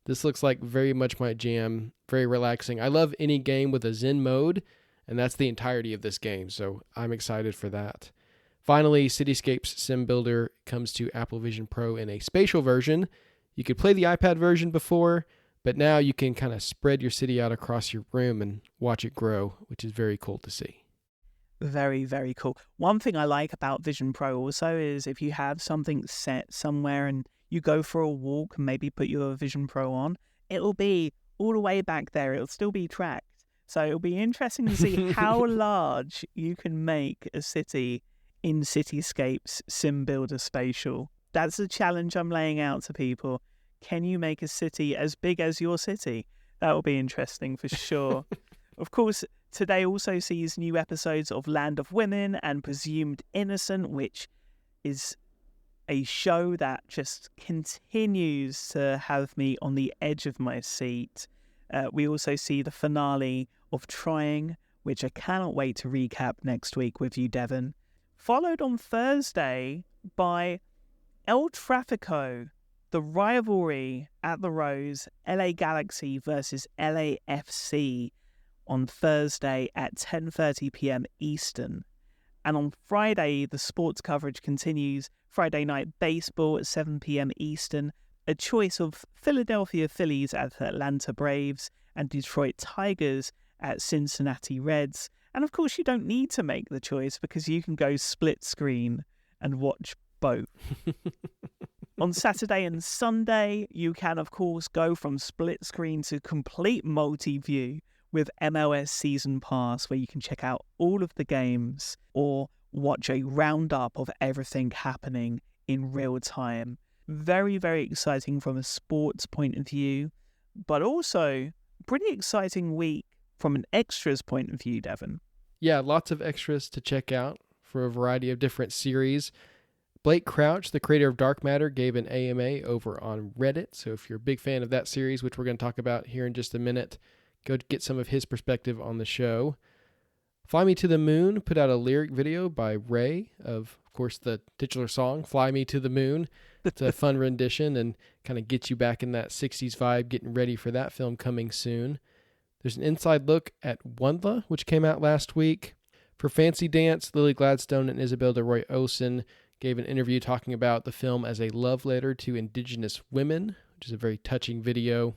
This looks like very much my jam, very relaxing. I love any game with a Zen mode, and that's the entirety of this game, so I'm excited for that. Finally, Cityscapes Sim Builder comes to Apple Vision Pro in a spatial version. You could play the iPad version before, but now you can kind of spread your city out across your room and watch it grow, which is very cool to see. Very, very cool. One thing I like about Vision Pro also is if you have something set somewhere and you go for a walk and maybe put your Vision Pro on, it'll be all the way back there. It'll still be tracked. So it'll be interesting to see how large you can make a city in Cityscapes Sim Builder Spatial. That's a challenge I'm laying out to people. Can you make a city as big as your city? That will be interesting for sure. Of course, today also sees new episodes of Land of Women and Presumed Innocent, which is a show that just continues to have me on the edge of my seat. We also see the finale of Trying, which I cannot wait to recap next week with you, Devon. Followed on Thursday by El Tráfico, the rivalry at the Rose, LA Galaxy versus LAFC on Thursday at 10:30 p.m. Eastern. And on Friday, the sports coverage continues. Friday night baseball at 7 p.m. Eastern. A choice of Philadelphia Phillies at Atlanta Braves and Detroit Tigers at Cincinnati Reds. And of course, you don't need to make the choice because you can go split screen and watch both. On Saturday and Sunday, you can, of course, go from split screen to complete multi-view with MLS Season Pass, where you can check out all of the games or watch a roundup of everything happening in real time. Very, very exciting from a sports point of view, but also pretty exciting week from an extras point of view, Devon. Yeah, lots of extras to check out for a variety of different series. Blake Crouch, the creator of Dark Matter, gave an AMA over on Reddit. So if you're a big fan of that series, which we're going to talk about here in just a minute, go get some of his perspective on the show. Fly Me to the Moon put out a lyric video by Ray of course, the titular song, Fly Me to the Moon. It's a fun rendition and kind of gets you back in that 60s vibe, getting ready for that film coming soon. There's an inside look at Wondla, which came out last week. For Fancy Dance, Lily Gladstone and Isabel DeRoy Olsen gave an interview talking about the film as a love letter to Indigenous women, which is a very touching video.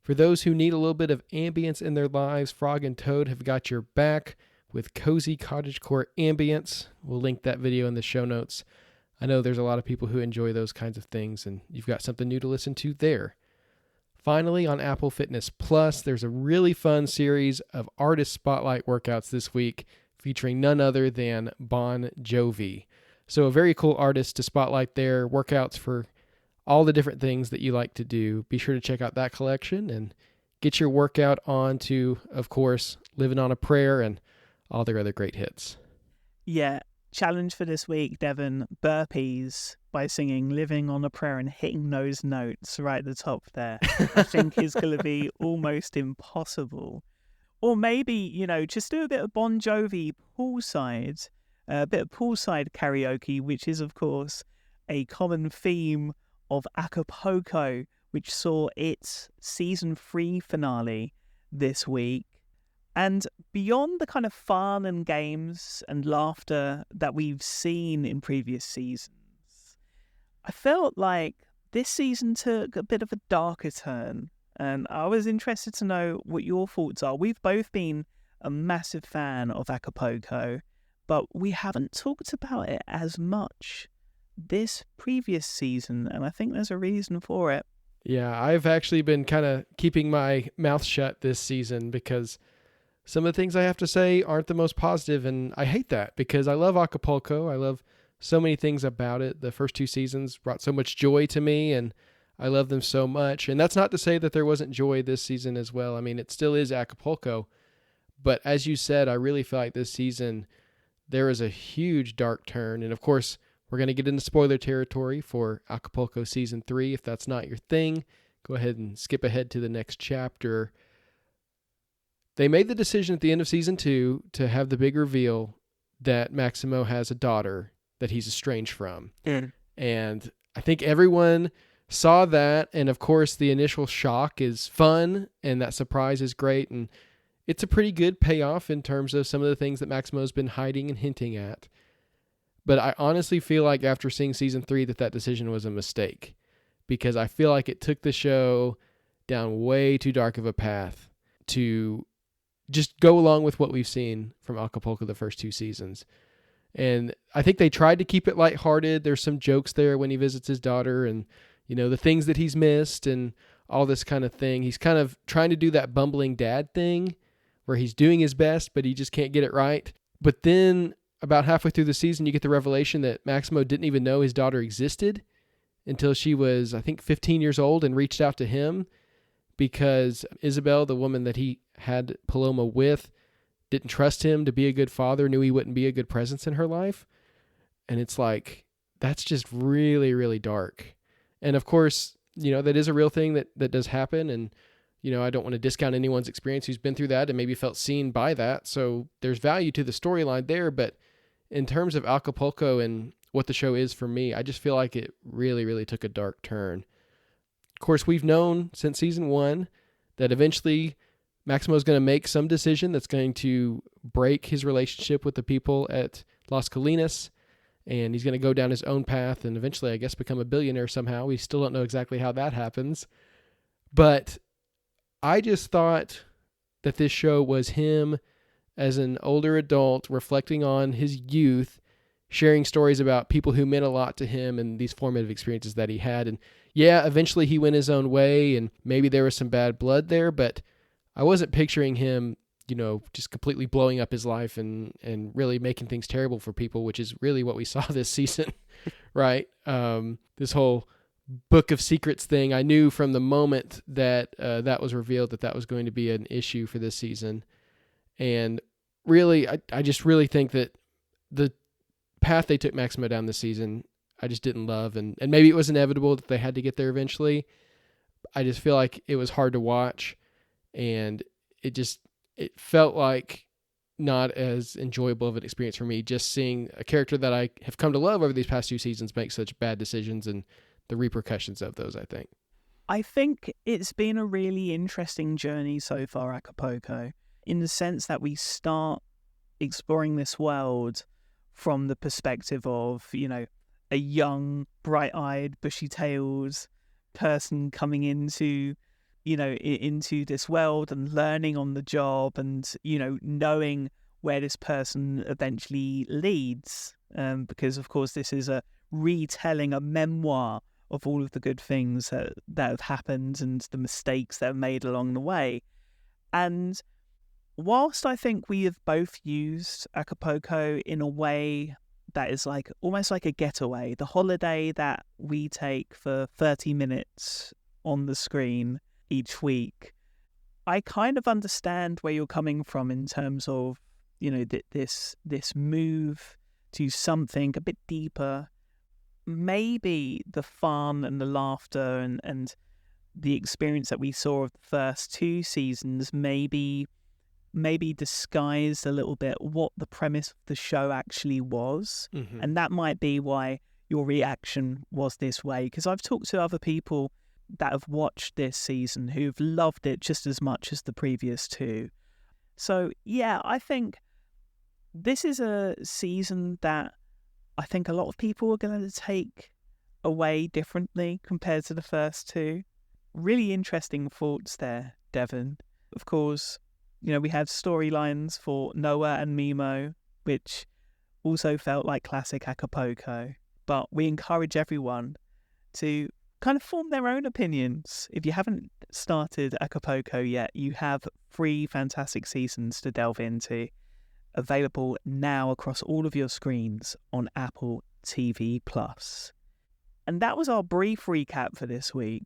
For those who need a little bit of ambience in their lives, Frog and Toad have got your back with cozy cottagecore ambience. We'll link that video in the show notes. I know there's a lot of people who enjoy those kinds of things, and you've got something new to listen to there. Finally, on Apple Fitness Plus, there's a really fun series of artist spotlight workouts this week featuring none other than Bon Jovi. So a very cool artist to spotlight there, workouts for all the different things that you like to do. Be sure to check out that collection and get your workout on to, of course, Living on a Prayer and all their other great hits. Yeah, challenge for this week, Devon, burpees by singing Living on a Prayer and hitting those notes right at the top there. I think is going to be almost impossible. Or maybe, just do a bit of Bon Jovi poolside, a bit of poolside karaoke, which is, of course, a common theme of Acapulco, which saw its season 3 finale this week. And beyond the kind of fun and games and laughter that we've seen in previous seasons, I felt like this season took a bit of a darker turn. And I was interested to know what your thoughts are. We've both been a massive fan of Acapulco, but we haven't talked about it as much this previous season, and I think there's a reason for it. Yeah, I've actually been kind of keeping my mouth shut this season because some of the things I have to say aren't the most positive, and I hate that because I love Acapulco. I love so many things about it. The first 2 seasons brought so much joy to me, and I love them so much. And that's not to say that there wasn't joy this season as well. I mean, it still is Acapulco. But as you said, I really feel like this season there is a huge dark turn. And of course, we're going to get into spoiler territory for Acapulco Season 3. If that's not your thing, go ahead and skip ahead to the next chapter. They made the decision at the end of Season 2 to have the big reveal that Maximo has a daughter that he's estranged from. And I think everyone saw that, and of course the initial shock is fun, and that surprise is great, and it's a pretty good payoff in terms of some of the things that Maximo's been hiding and hinting at. But I honestly feel like after seeing Season 3 that decision was a mistake, because I feel like it took the show down way too dark of a path to just go along with what we've seen from Acapulco the first 2 seasons. And I think they tried to keep it lighthearted. There's some jokes there when he visits his daughter and, the things that he's missed and all this kind of thing. He's kind of trying to do that bumbling dad thing where he's doing his best, but he just can't get it right. But then about halfway through the season, you get the revelation that Maximo didn't even know his daughter existed until she was, I think, 15 years old and reached out to him because Isabel, the woman that he had Paloma with, didn't trust him to be a good father, knew he wouldn't be a good presence in her life. And it's like, that's just really, really dark. And of course, that is a real thing that does happen. And, I don't want to discount anyone's experience who's been through that and maybe felt seen by that. So there's value to the storyline there. But in terms of Acapulco and what the show is for me, I just feel like it really, really took a dark turn. Of course, we've known since Season 1 that eventually Maximo's going to make some decision that's going to break his relationship with the people at Las Colinas, and he's going to go down his own path and eventually, I guess, become a billionaire somehow. We still don't know exactly how that happens. But I just thought that this show was him as an older adult reflecting on his youth, sharing stories about people who meant a lot to him and these formative experiences that he had. And yeah, eventually he went his own way and maybe there was some bad blood there, but I wasn't picturing him, just completely blowing up his life and really making things terrible for people, which is really what we saw this season, right? This whole Book of Secrets thing, I knew from the moment that that was revealed that was going to be an issue for this season. And really, I just really think that the path they took Maximo down this season, I just didn't love. And maybe it was inevitable that they had to get there eventually. I just feel like it was hard to watch. And it felt like not as enjoyable of an experience for me, just seeing a character that I have come to love over these past 2 seasons make such bad decisions and the repercussions of those, I think. I think it's been a really interesting journey so far, Acapulco, in the sense that we start exploring this world from the perspective of, a young, bright-eyed, bushy-tailed person coming into this world and learning on the job and, knowing where this person eventually leads. Because, of course, this is a retelling, a memoir of all of the good things that have happened and the mistakes that are made along the way. And whilst I think we have both used Acapulco in a way that is like almost like a getaway, the holiday that we take for 30 minutes on the screen each week, I kind of understand where you're coming from in terms of, this move to something a bit deeper. Maybe the fun and the laughter and the experience that we saw of the first 2 seasons maybe maybe disguised a little bit what the premise of the show actually was. Mm-hmm. And that might be why your reaction was this way. Because I've talked to other people that have watched this season who've loved it just as much as the previous two. So, yeah, I think this is a season that I think a lot of people are going to take away differently compared to the first two. Really interesting thoughts there, Devon. Of course, we had storylines for Noah and Mimo, which also felt like classic Acapulco. But we encourage everyone to kind of form their own opinions. If you haven't started Acapulco yet, you have 3 fantastic seasons to delve into, available now across all of your screens on Apple TV+. And that was our brief recap for this week.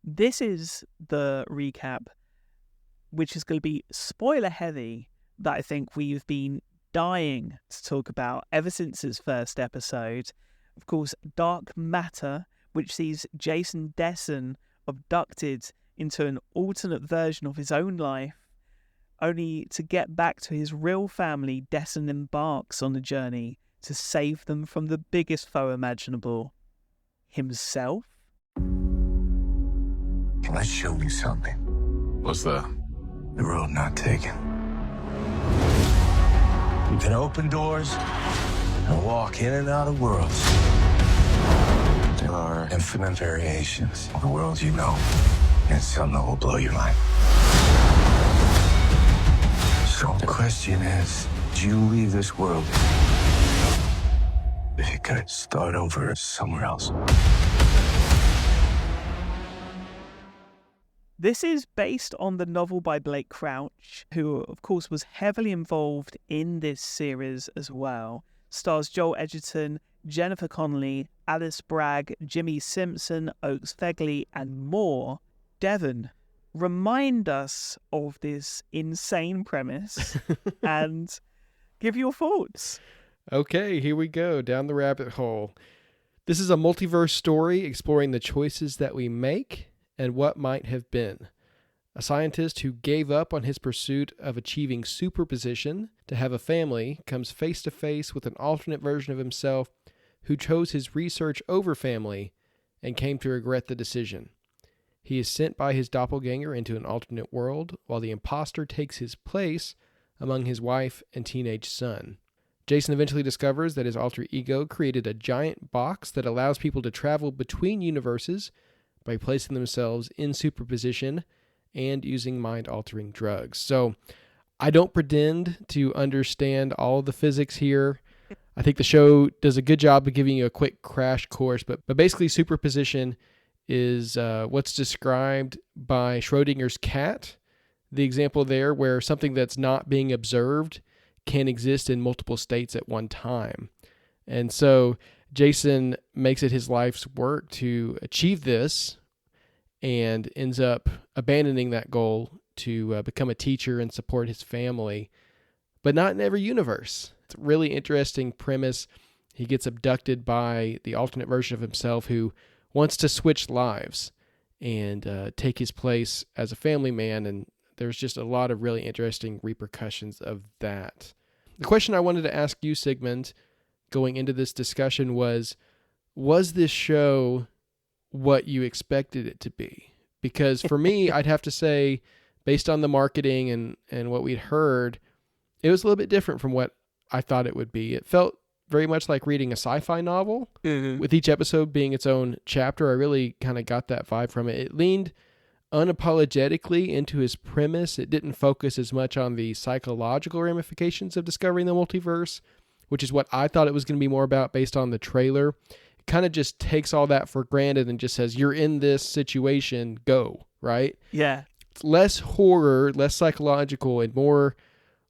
This is the recap, which is going to be spoiler heavy, that I think we've been dying to talk about ever since its first episode. Of course, Dark Matter, which sees Jason Dessen abducted into an alternate version of his own life, only to get back to his real family. Dessen embarks on a journey to save them from the biggest foe imaginable, himself. Let's show you something. What's that? The road not taken. You can open doors and walk in and out of worlds. There are infinite variations of the worlds you know, and some that will blow your mind. So the question is, do you leave this world if you could start over somewhere else? This is based on the novel by Blake Crouch, who, of course, was heavily involved in this series as well. Stars Joel Edgerton, Jennifer Connelly, Alice Bragg, Jimmy Simpson, Oaks Fegley, and more. Devon, remind us of this insane premise and give your thoughts. Okay, here we go, down the rabbit hole. This is a multiverse story exploring the choices that we make and what might have been. A scientist who gave up on his pursuit of achieving superposition to have a family comes face to face with an alternate version of himself who chose his research over family and came to regret the decision. He is sent by his doppelganger into an alternate world while the imposter takes his place among his wife and teenage son. Jason eventually discovers that his alter ego created a giant box that allows people to travel between universes by placing themselves in superposition and using mind-altering drugs. So I don't pretend to understand all of the physics here. I think the show does a good job of giving you a quick crash course, but basically superposition is what's described by Schrodinger's cat, the example there where something that's not being observed can exist in multiple states at one time. And so Jason makes it his life's work to achieve this and ends up abandoning that goal to become a teacher and support his family, but not in every universe. It's a really interesting premise. He gets abducted by the alternate version of himself who wants to switch lives and take his place as a family man, and there's just a lot of really interesting repercussions of that. The question I wanted to ask you, Sigmund, going into this discussion was this show what you expected it to be? Because for me, I'd have to say, based on the marketing and what we'd heard, it was a little bit different from what I thought it would be. It felt very much like reading a sci-fi novel, with each episode being its own chapter. I really kind of got that vibe from it. It leaned unapologetically into his premise. It didn't focus as much on the psychological ramifications of discovering the multiverse, which is what I thought it was going to be more about based on the trailer. It kind of just takes all that for granted and just says, you're in this situation, go, right? Yeah. It's less horror, less psychological, and more,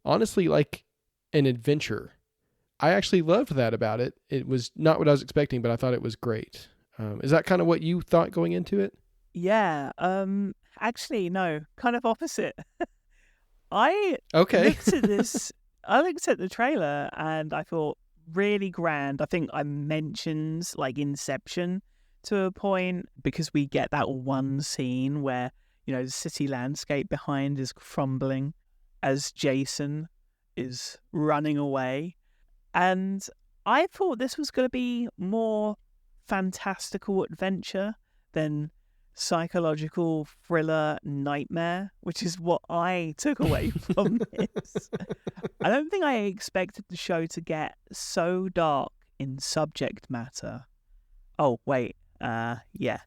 honestly, like an adventure. I actually loved that about it. It was not what I was expecting, but I thought it was great. Is that kind of what you thought going into it? Yeah. Actually, no. Kind of opposite. I looked at the trailer and I thought, really grand. I think I mentioned like Inception to a point because we get that one scene where, the city landscape behind is crumbling. as Jason is running away. And I thought this was going to be more fantastical adventure than psychological thriller nightmare, which is what I took away from this. I don't think I expected the show to get so dark in subject matter. Oh, wait. Yeah.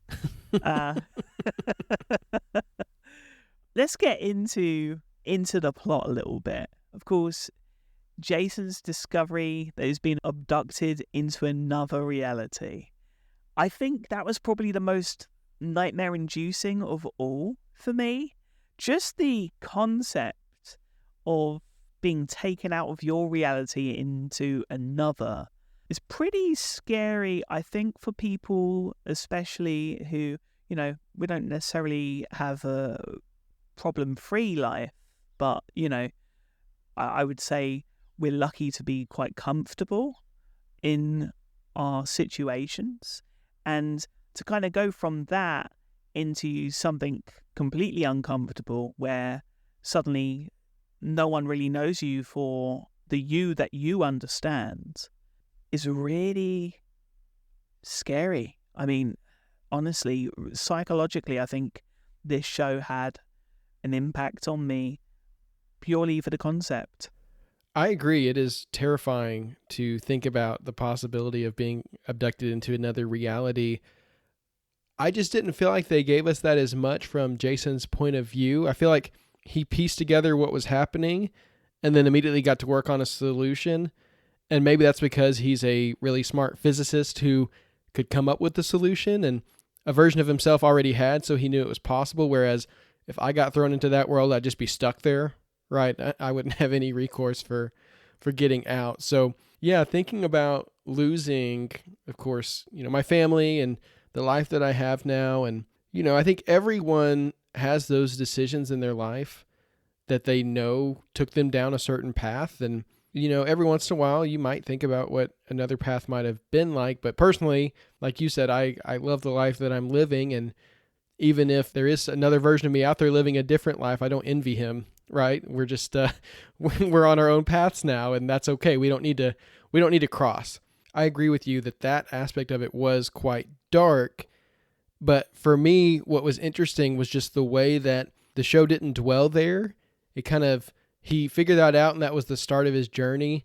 Let's get into the plot a little bit. Of course, Jason's discovery that he's been abducted into another reality. I think that was probably the most nightmare-inducing of all for me. Just the concept of being taken out of your reality into another is pretty scary, I think, for people, especially who, you know, we don't necessarily have a problem-free life, but, you know, I would say we're lucky to be quite comfortable in our situations. And to kind of go from that into something completely uncomfortable where suddenly no one really knows you for the you that you understand is really scary. I mean, honestly, psychologically, I think this show had an impact on me purely for the concept. I agree. It is terrifying to think about the possibility of being abducted into another reality. I just didn't feel like they gave us that as much from Jason's point of view. I feel like he pieced together what was happening and then immediately got to work on a solution. And maybe that's because he's a really smart physicist who could come up with the solution and a version of himself already had, so he knew it was possible. Whereas if I got thrown into that world, I'd just be stuck there, right? I wouldn't have any recourse for getting out. So yeah, thinking about losing, of course, you know, my family and the life that I have now. And, you know, I think everyone has those decisions in their life that they know took them down a certain path. And, you know, every once in a while you might think about what another path might have been like. But personally, like you said, I love the life that I'm living. And even if there is another version of me out there living a different life, I don't envy him, right? We're just, we're on our own paths now, and that's okay. We don't need to cross. I agree with you that aspect of it was quite dark. But for me, what was interesting was just the way that the show didn't dwell there. It kind of, he figured that out, and that was the start of his journey.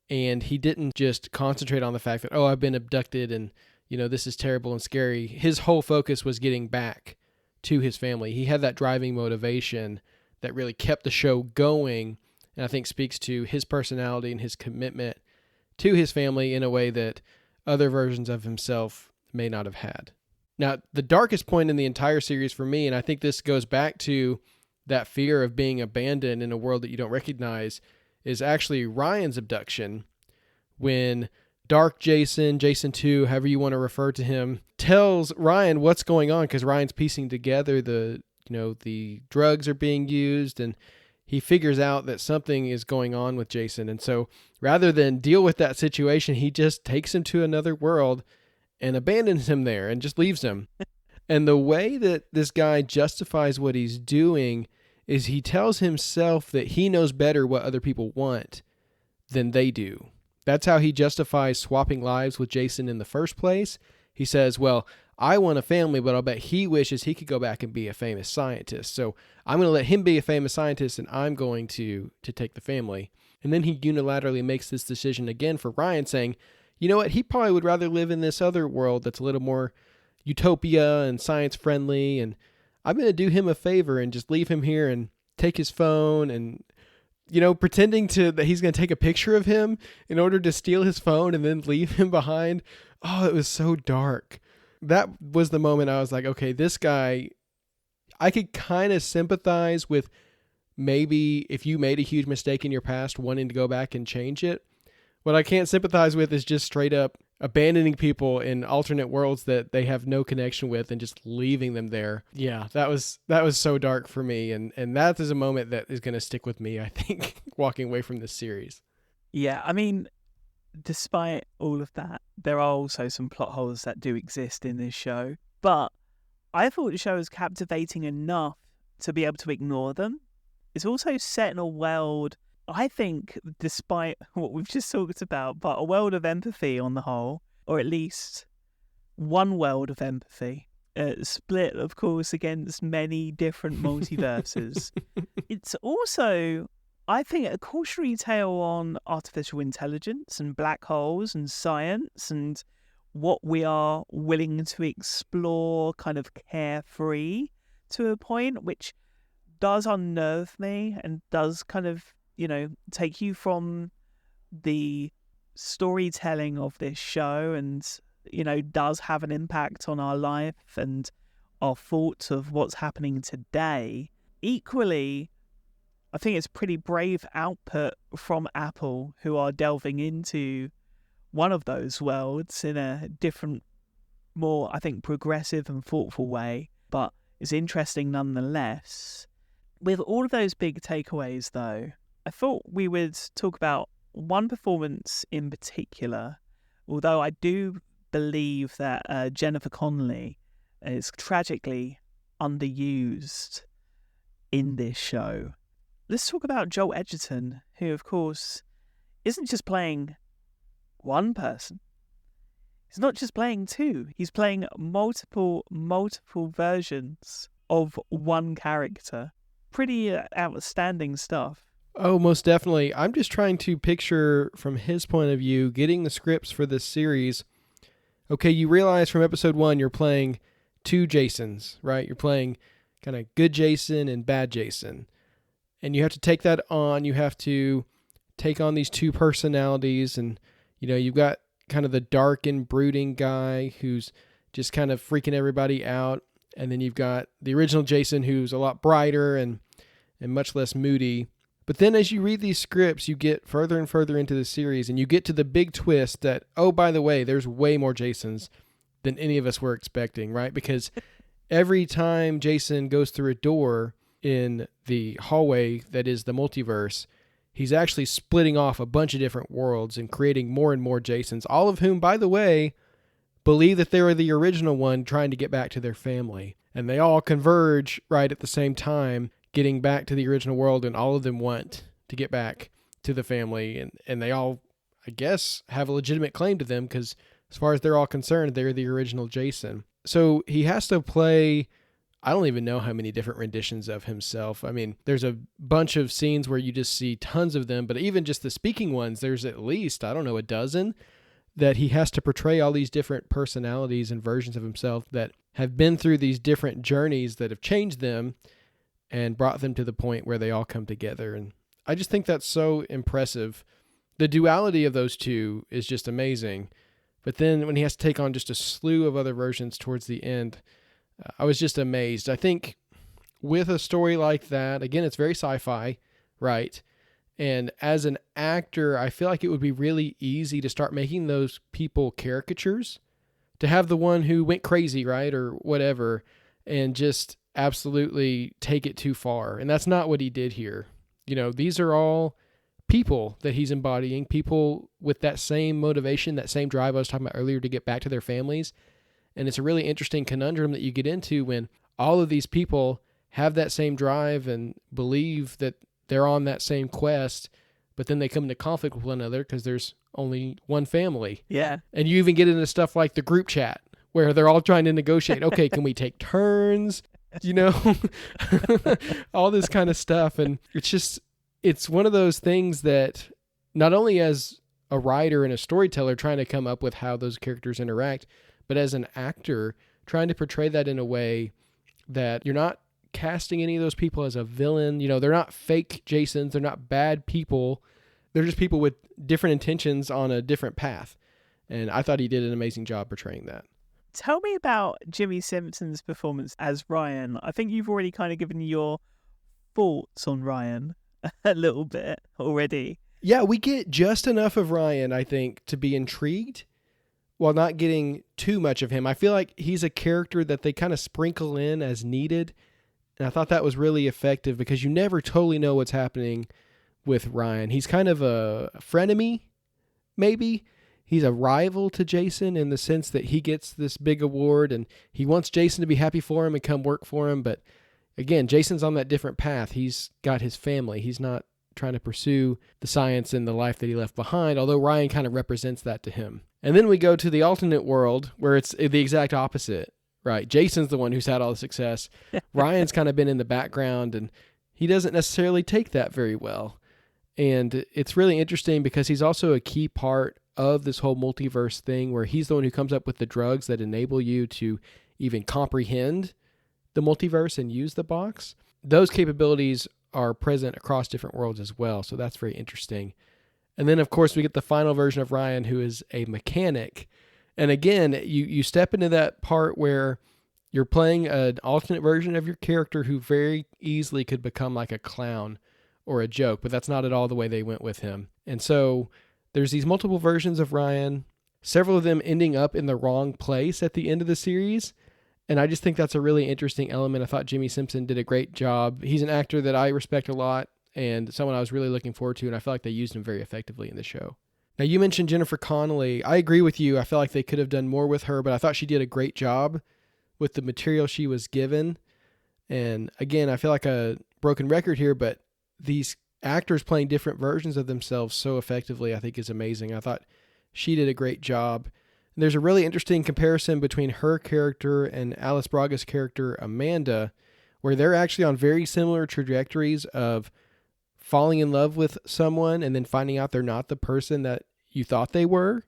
And he didn't just concentrate on the fact that, oh, I've been abducted and, you know, this is terrible and scary. His whole focus was getting back to his family. He had that driving motivation that really kept the show going, and I think speaks to his personality and his commitment to his family in a way that other versions of himself may not have had. Now, the darkest point in the entire series for me, and I think this goes back to that fear of being abandoned in a world that you don't recognize, is actually Ryan's abduction, when Dark Jason 2, however you want to refer to him, tells Ryan what's going on, because Ryan's piecing together the drugs are being used, and he figures out that something is going on with Jason. And so rather than deal with that situation, he just takes him to another world and abandons him there and just leaves him. And the way that this guy justifies what he's doing is he tells himself that he knows better what other people want than they do. That's how he justifies swapping lives with Jason in the first place. He says, well, I want a family, but I'll bet he wishes he could go back and be a famous scientist. So I'm going to let him be a famous scientist, and I'm going to take the family. And then he unilaterally makes this decision again for Ryan, saying, you know what, he probably would rather live in this other world that's a little more utopia and science friendly, and I'm going to do him a favor and just leave him here and take his phone and, you know, pretending that he's going to take a picture of him in order to steal his phone and then leave him behind. Oh, it was so dark. That was the moment I was like, okay, this guy, I could kind of sympathize with maybe if you made a huge mistake in your past wanting to go back and change it. What I can't sympathize with is just straight up abandoning people in alternate worlds that they have no connection with and just leaving them there. Yeah, that was so dark for me. And that is a moment that is going to stick with me, I think, walking away from this series. Yeah, I mean, despite all of that, there are also some plot holes that do exist in this show. But I thought the show was captivating enough to be able to ignore them, it's also set in a world, I think, despite what we've just talked about, but a world of empathy on the whole, or at least one world of empathy, split, of course, against many different multiverses. It's also, I think, a cautionary tale on artificial intelligence and black holes and science and what we are willing to explore kind of carefree to a point, which does unnerve me and does kind of, take you from the storytelling of this show and, does have an impact on our life and our thoughts of what's happening today. Equally, I think it's pretty brave output from Apple, who are delving into one of those worlds in a different, more, I think, progressive and thoughtful way, but it's interesting nonetheless. With all of those big takeaways, though, I thought we would talk about one performance in particular, although I do believe that Jennifer Connelly is tragically underused in this show. Let's talk about Joel Edgerton, who, of course, isn't just playing one person. He's not just playing two. He's playing multiple versions of one character. Pretty outstanding stuff. Oh, most definitely. I'm just trying to picture from his point of view, getting the scripts for this series. Okay, you realize from episode 1 you're playing two Jasons, right? You're playing kind of good Jason and bad Jason. And you have to take that on. You have to take on these two personalities. And, you've got kind of the dark and brooding guy who's just kind of freaking everybody out. And then you've got the original Jason who's a lot brighter and much less moody. But then as you read these scripts, you get further and further into the series and you get to the big twist that, oh, by the way, there's way more Jasons than any of us were expecting, right? Because every time Jason goes through a door in the hallway that is the multiverse, he's actually splitting off a bunch of different worlds and creating more and more Jasons, all of whom, by the way, believe that they were the original one trying to get back to their family. And they all converge right at the same time, getting back to the original world, and all of them want to get back to the family. And they all, I guess, have a legitimate claim to them because as far as they're all concerned, they're the original Jason. So he has to play, I don't even know how many different renditions of himself. I mean, there's a bunch of scenes where you just see tons of them, but even just the speaking ones, there's at least, I don't know, a dozen that he has to portray all these different personalities and versions of himself that have been through these different journeys that have changed them and brought them to the point where they all come together. And I just think that's so impressive. The duality of those two is just amazing. But then when he has to take on just a slew of other versions towards the end, I was just amazed. I think with a story like that, again, it's very sci-fi, right? And as an actor, I feel like it would be really easy to start making those people caricatures, to have the one who went crazy, right? Or whatever, and just absolutely take it too far. And that's not what he did here. These are all people that he's embodying, people with that same motivation, that same drive I was talking about earlier to get back to their families. And it's a really interesting conundrum that you get into when all of these people have that same drive and believe that they're on that same quest, but then they come into conflict with one another because there's only one family. Yeah. And you even get into stuff like the group chat where they're all trying to negotiate, okay, can we take turns? All this kind of stuff. And it's one of those things that not only as a writer and a storyteller trying to come up with how those characters interact, but as an actor trying to portray that in a way that you're not casting any of those people as a villain. They're not fake Jasons. They're not bad people. They're just people with different intentions on a different path. And I thought he did an amazing job portraying that. Tell me about Jimmy Simpson's performance as Ryan. I think you've already kind of given your thoughts on Ryan a little bit already. Yeah, we get just enough of Ryan, I think, to be intrigued while not getting too much of him. I feel like he's a character that they kind of sprinkle in as needed. And I thought that was really effective because you never totally know what's happening with Ryan. He's kind of a frenemy, maybe. He's a rival to Jason in the sense that he gets this big award and he wants Jason to be happy for him and come work for him. But again, Jason's on that different path. He's got his family. He's not trying to pursue the science and the life that he left behind, although Ryan kind of represents that to him. And then we go to the alternate world where it's the exact opposite, right? Jason's the one who's had all the success. Ryan's kind of been in the background, and he doesn't necessarily take that very well. And it's really interesting because he's also a key part of this whole multiverse thing where he's the one who comes up with the drugs that enable you to even comprehend the multiverse and use the box. Those capabilities are present across different worlds as well. So that's very interesting. And then, of course, we get the final version of Ryan, who is a mechanic. And again, you step into that part where you're playing an alternate version of your character who very easily could become like a clown or a joke, but that's not at all the way they went with him. And so there's these multiple versions of Ryan, several of them ending up in the wrong place at the end of the series. And I just think that's a really interesting element. I thought Jimmy Simpson did a great job. He's an actor that I respect a lot and someone I was really looking forward to, and I feel like they used him very effectively in the show. Now, you mentioned Jennifer Connelly. I agree with you. I feel like they could have done more with her, but I thought she did a great job with the material she was given. And again, I feel like a broken record here, but these actors playing different versions of themselves so effectively, I think is amazing. I thought she did a great job. And there's a really interesting comparison between her character and Alice Braga's character, Amanda, where they're actually on very similar trajectories of falling in love with someone and then finding out they're not the person that you thought they were,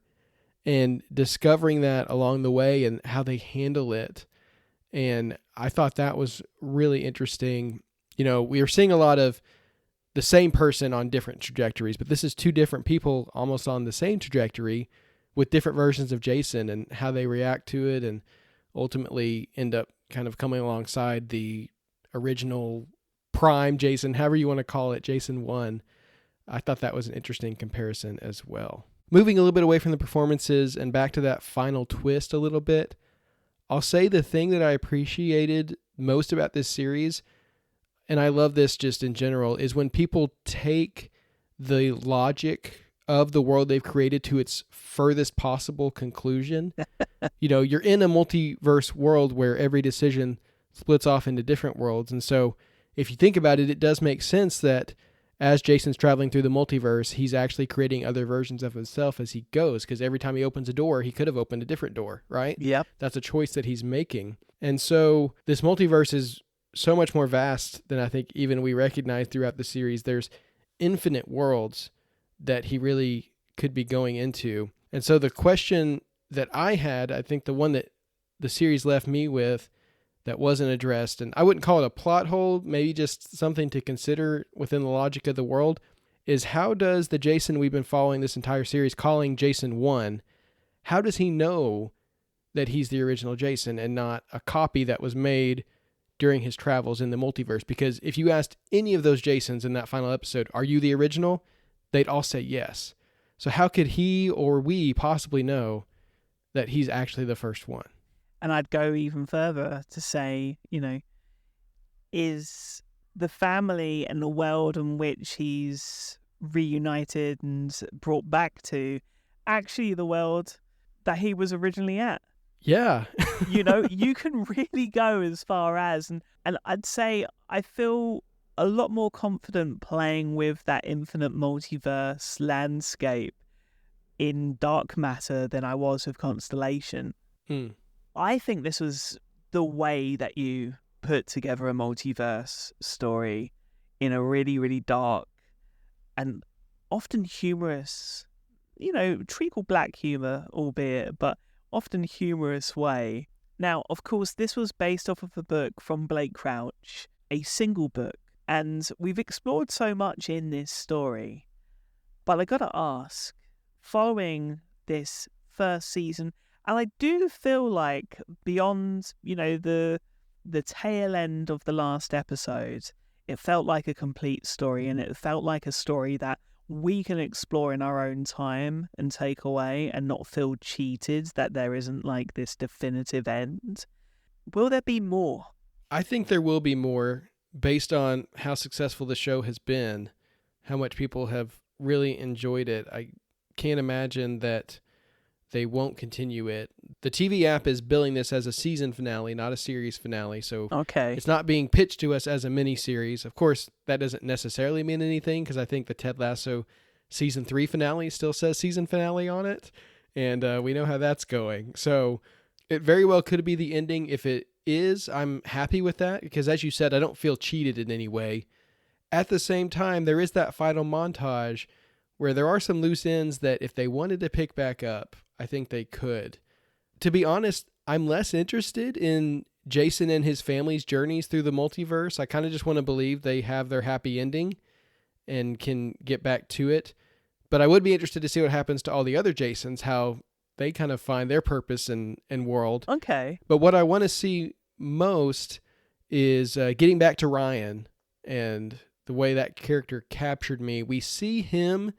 and discovering that along the way and how they handle it. And I thought that was really interesting. You know, we are seeing a lot of the same person on different trajectories, but this is two different people almost on the same trajectory with different versions of Jason and how they react to it and ultimately end up kind of coming alongside the original prime Jason, however you want to call it, Jason 1. I thought that was an interesting comparison as well. Moving a little bit away from the performances and back to that final twist a little bit, I'll say the thing that I appreciated most about this series, and I love this just in general, is when people take the logic of the world they've created to its furthest possible conclusion. You know, you're in a multiverse world where every decision splits off into different worlds. And so if you think about it, it does make sense that as Jason's traveling through the multiverse, he's actually creating other versions of himself as he goes, because every time he opens a door, he could have opened a different door, right? Yep. That's a choice that he's making. And so this multiverse is so much more vast than I think even we recognize throughout the series. There's infinite worlds that he really could be going into. And so the question that I had, I think the one that the series left me with that wasn't addressed, and I wouldn't call it a plot hole, maybe just something to consider within the logic of the world, is how does the Jason we've been following this entire series, calling Jason 1, how does he know that he's the original Jason and not a copy that was made during his travels in the multiverse? Because if you asked any of those Jasons in that final episode, are you the original? They'd all say yes. So how could he or we possibly know that he's actually the first one? And I'd go even further to say, you know, is the family and the world in which he's reunited and brought back to actually the world that he was originally at? Yeah. You know, you can really go as far as, and I'd say I feel a lot more confident playing with that infinite multiverse landscape in Dark Matter than I was with Constellation. I think this was the way that you put together a multiverse story in a really, really dark and often humorous, you know, treacle black humor, albeit, but often humorous way. Now, of course, this was based off of a book from Blake Crouch, a single book, and we've explored so much in this story. But I gotta ask, following this first season, and I do feel like beyond, you know, the tail end of the last episode, it felt like a complete story, and it felt like a story that we can explore in our own time and take away and not feel cheated that there isn't like this definitive end. Will there be more? I think there will be more based on how successful the show has been, how much people have really enjoyed it. I can't imagine that they won't continue it. The TV app is billing this as a season finale, not a series finale. So Okay. it's not being pitched to us as a mini series. Of course, that doesn't necessarily mean anything because I think the Ted Lasso season 3 finale still says season finale on it. And we know how that's going. So it very well could be the ending. If it is, I'm happy with that because, as you said, I don't feel cheated in any way. At the same time, there is that final montage where there are some loose ends that if they wanted to pick back up, I think they could. To be honest, I'm less interested in Jason and his family's journeys through the multiverse. I kind of just want to believe they have their happy ending and can get back to it. But I would be interested to see what happens to all the other Jasons, how they kind of find their purpose and world. Okay. But what I want to see most is getting back to Ryan and the way that character captured me. We see him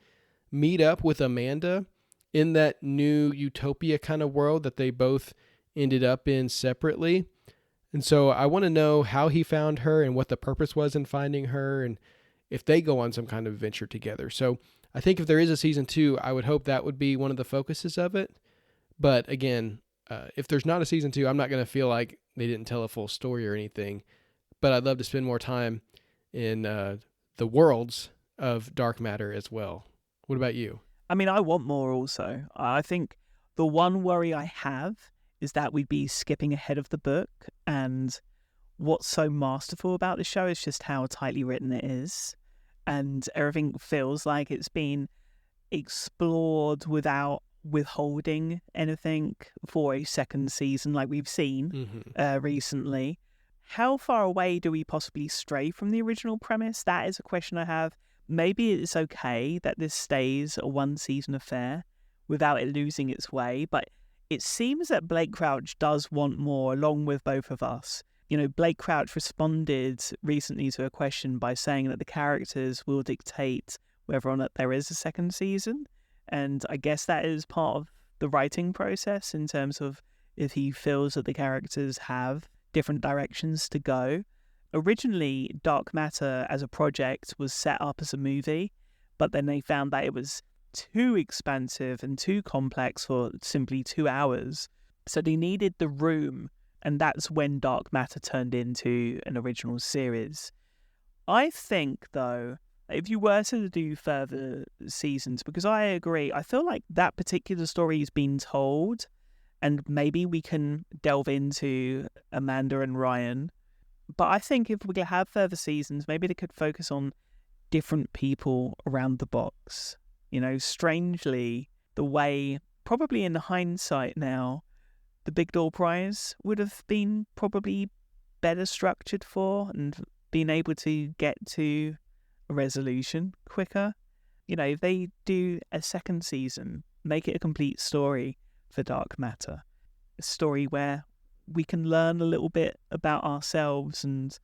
meet up with Amanda in that new utopia kind of world that they both ended up in separately. And so I want to know how he found her and what the purpose was in finding her and if they go on some kind of adventure together. So I think if there is a season 2, I would hope that would be one of the focuses of it. But again, if there's not a season 2, I'm not going to feel like they didn't tell a full story or anything. But I'd love to spend more time in the worlds of Dark Matter as well. What about you? I mean, I want more also. I think the one worry I have is that we'd be skipping ahead of the book. And what's so masterful about the show is just how tightly written it is. And everything feels like it's been explored without withholding anything for a second season like we've seen recently. How far away do we possibly stray from the original premise? That is a question I have. Maybe it's okay that this stays a one-season affair without it losing its way, but it seems that Blake Crouch does want more along with both of us. You know, Blake Crouch responded recently to a question by saying that the characters will dictate whether or not there is a second season. And I guess that is part of the writing process in terms of if he feels that the characters have different directions to go. Originally, Dark Matter as a project was set up as a movie, but then they found that it was too expansive and too complex for simply 2 hours. So they needed the room, and that's when Dark Matter turned into an original series. I think, though, if you were to do further seasons, because I agree, I feel like that particular story has been told, and maybe we can delve into Amanda and Ryan. But I think if we could have further seasons, maybe they could focus on different people around the box. You know, strangely, the way, probably in hindsight now, the Big Door Prize would have been probably better structured for and been able to get to a resolution quicker. You know, if they do a second season, make it a complete story for Dark Matter. A story where we can learn a little bit about ourselves and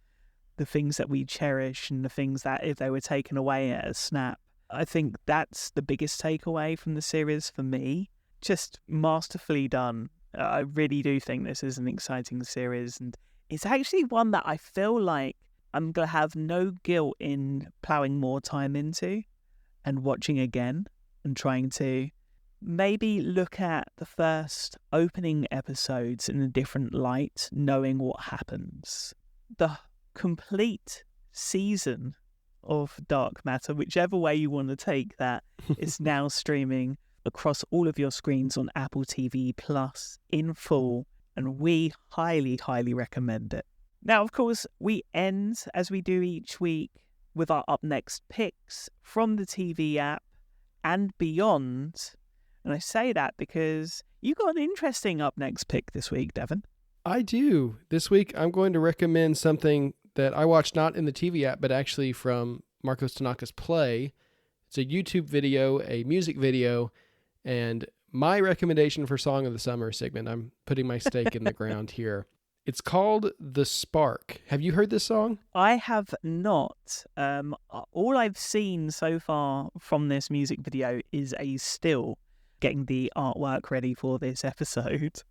the things that we cherish and the things that if they were taken away at a snap. I think that's the biggest takeaway from the series for me. Just masterfully done. I really do think this is an exciting series, and it's actually one that I feel like I'm going to have no guilt in ploughing more time into and watching again and trying to maybe look at the first opening episodes in a different light, knowing what happens. The complete season of Dark Matter, whichever way you want to take that, is now streaming across all of your screens on Apple TV Plus in full, and we highly, highly recommend it. Now, of course, we end, as we do each week, with our Up Next picks from the TV app and beyond. And I say that because you got an interesting Up Next pick this week, Devon. I do. This week, I'm going to recommend something that I watched not in the TV app, but actually from Marcos Tanaka's play. It's a YouTube video, a music video, and my recommendation for Song of the Summer, Sigmund, I'm putting my stake in the ground here. It's called The Spark. Have you heard this song? I have not. All I've seen so far from this music video is a still getting the artwork ready for this episode.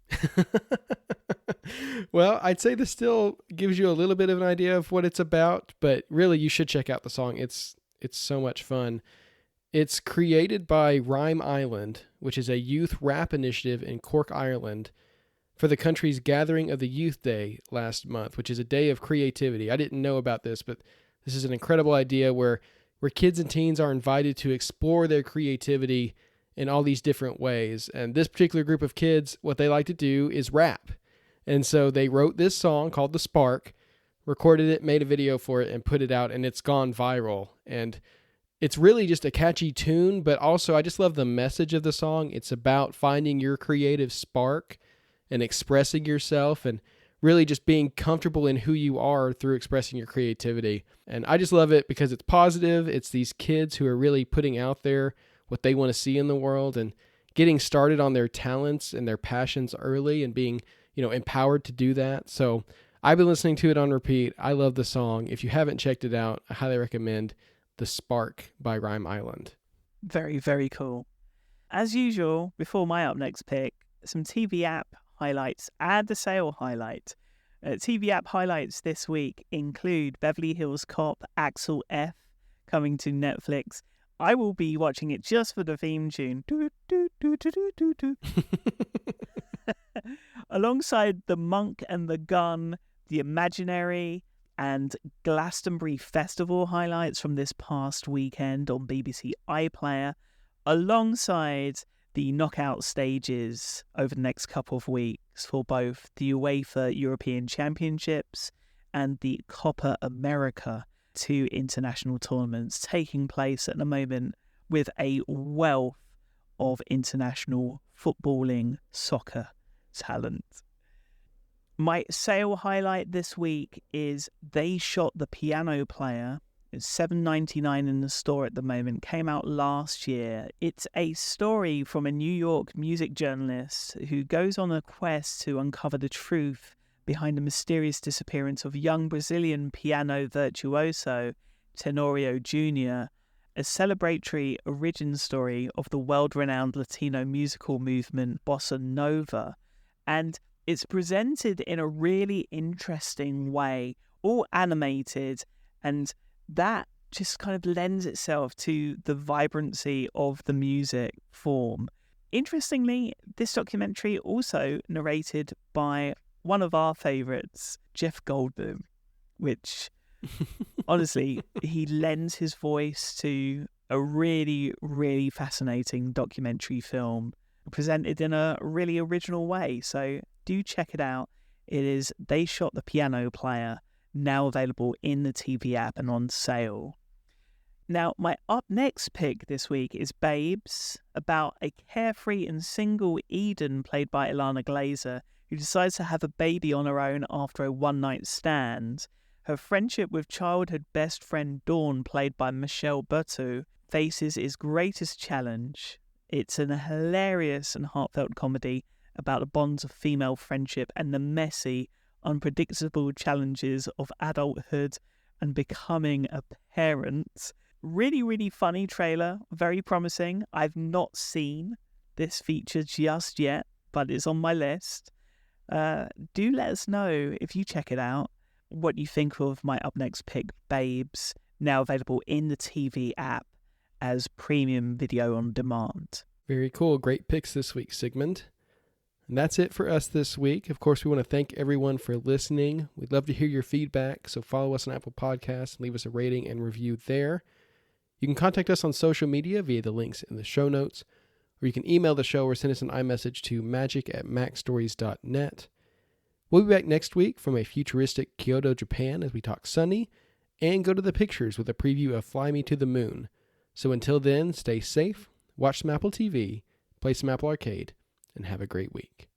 Well, I'd say the still gives you a little bit of an idea of what it's about, but really you should check out the song. It's so much fun. It's created by Rhyme Island, which is a youth rap initiative in Cork, Ireland, for the country's Gathering of the Youth Day last month, which is a day of creativity. I didn't know about this, but this is an incredible idea where kids and teens are invited to explore their creativity in all these different ways. And this particular group of kids, what they like to do is rap. And so they wrote this song called The Spark, recorded it, made a video for it, and put it out, and it's gone viral. And it's really just a catchy tune, but also I just love the message of the song. It's about finding your creative spark and expressing yourself and really just being comfortable in who you are through expressing your creativity. And I just love it because it's positive. It's these kids who are really putting out there what they want to see in the world and getting started on their talents and their passions early and being, empowered to do that. So I've been listening to it on repeat. I love the song. If you haven't checked it out, I highly recommend The Spark by Rhyme Island. Very, very cool. As usual, before my up next pick, some TV app highlights and a sale highlight. TV app highlights this week include Beverly Hills Cop Axel F coming to Netflix. I will be watching it just for the theme tune. Alongside The Monk and the Gun, The Imaginary, and Glastonbury Festival highlights from this past weekend on BBC iPlayer, alongside the knockout stages over the next couple of weeks for both the UEFA European Championships and the Copa America, two international tournaments taking place at the moment with a wealth of international footballing soccer talent. My sale highlight this week is They Shot the Piano Player. It's $7.99 in the store at the moment. Came out last year. It's a story from a New York music journalist who goes on a quest to uncover the truth behind the mysterious disappearance of young Brazilian piano virtuoso Tenorio Jr., a celebratory origin story of the world-renowned Latino musical movement Bossa Nova. And it's presented in a really interesting way, all animated, and that just kind of lends itself to the vibrancy of the music form. Interestingly, this documentary also narrated by one of our favourites, Jeff Goldblum, which honestly, he lends his voice to a really, really fascinating documentary film presented in a really original way. So do check it out. It is They Shot the Piano Player, now available in the TV app and on sale. Now, my up next pick this week is Babes, about a carefree and single Eden played by Ilana Glazer, who decides to have a baby on her own after a one-night stand. Her friendship with childhood best friend Dawn, played by Michelle Buteau, faces his greatest challenge. It's an hilarious and heartfelt comedy about the bonds of female friendship and the messy, unpredictable challenges of adulthood and becoming a parent. Really, really funny trailer, very promising. I've not seen this feature just yet, but it's on my list. Do let us know, if you check it out, what you think of my up next pick, Babes, now available in the TV app as premium video on demand. Very cool. Great picks this week, Sigmund. And that's it for us this week. Of course, we want to thank everyone for listening. We'd love to hear your feedback, so follow us on Apple Podcasts and leave us a rating and review there. You can contact us on social media via the links in the show notes, or you can email the show or send us an iMessage to magic@macstories.net. We'll be back next week from a futuristic Kyoto, Japan, as we talk Sunny and go to the pictures with a preview of Fly Me to the Moon. So until then, stay safe, watch some Apple TV, play some Apple Arcade, and have a great week.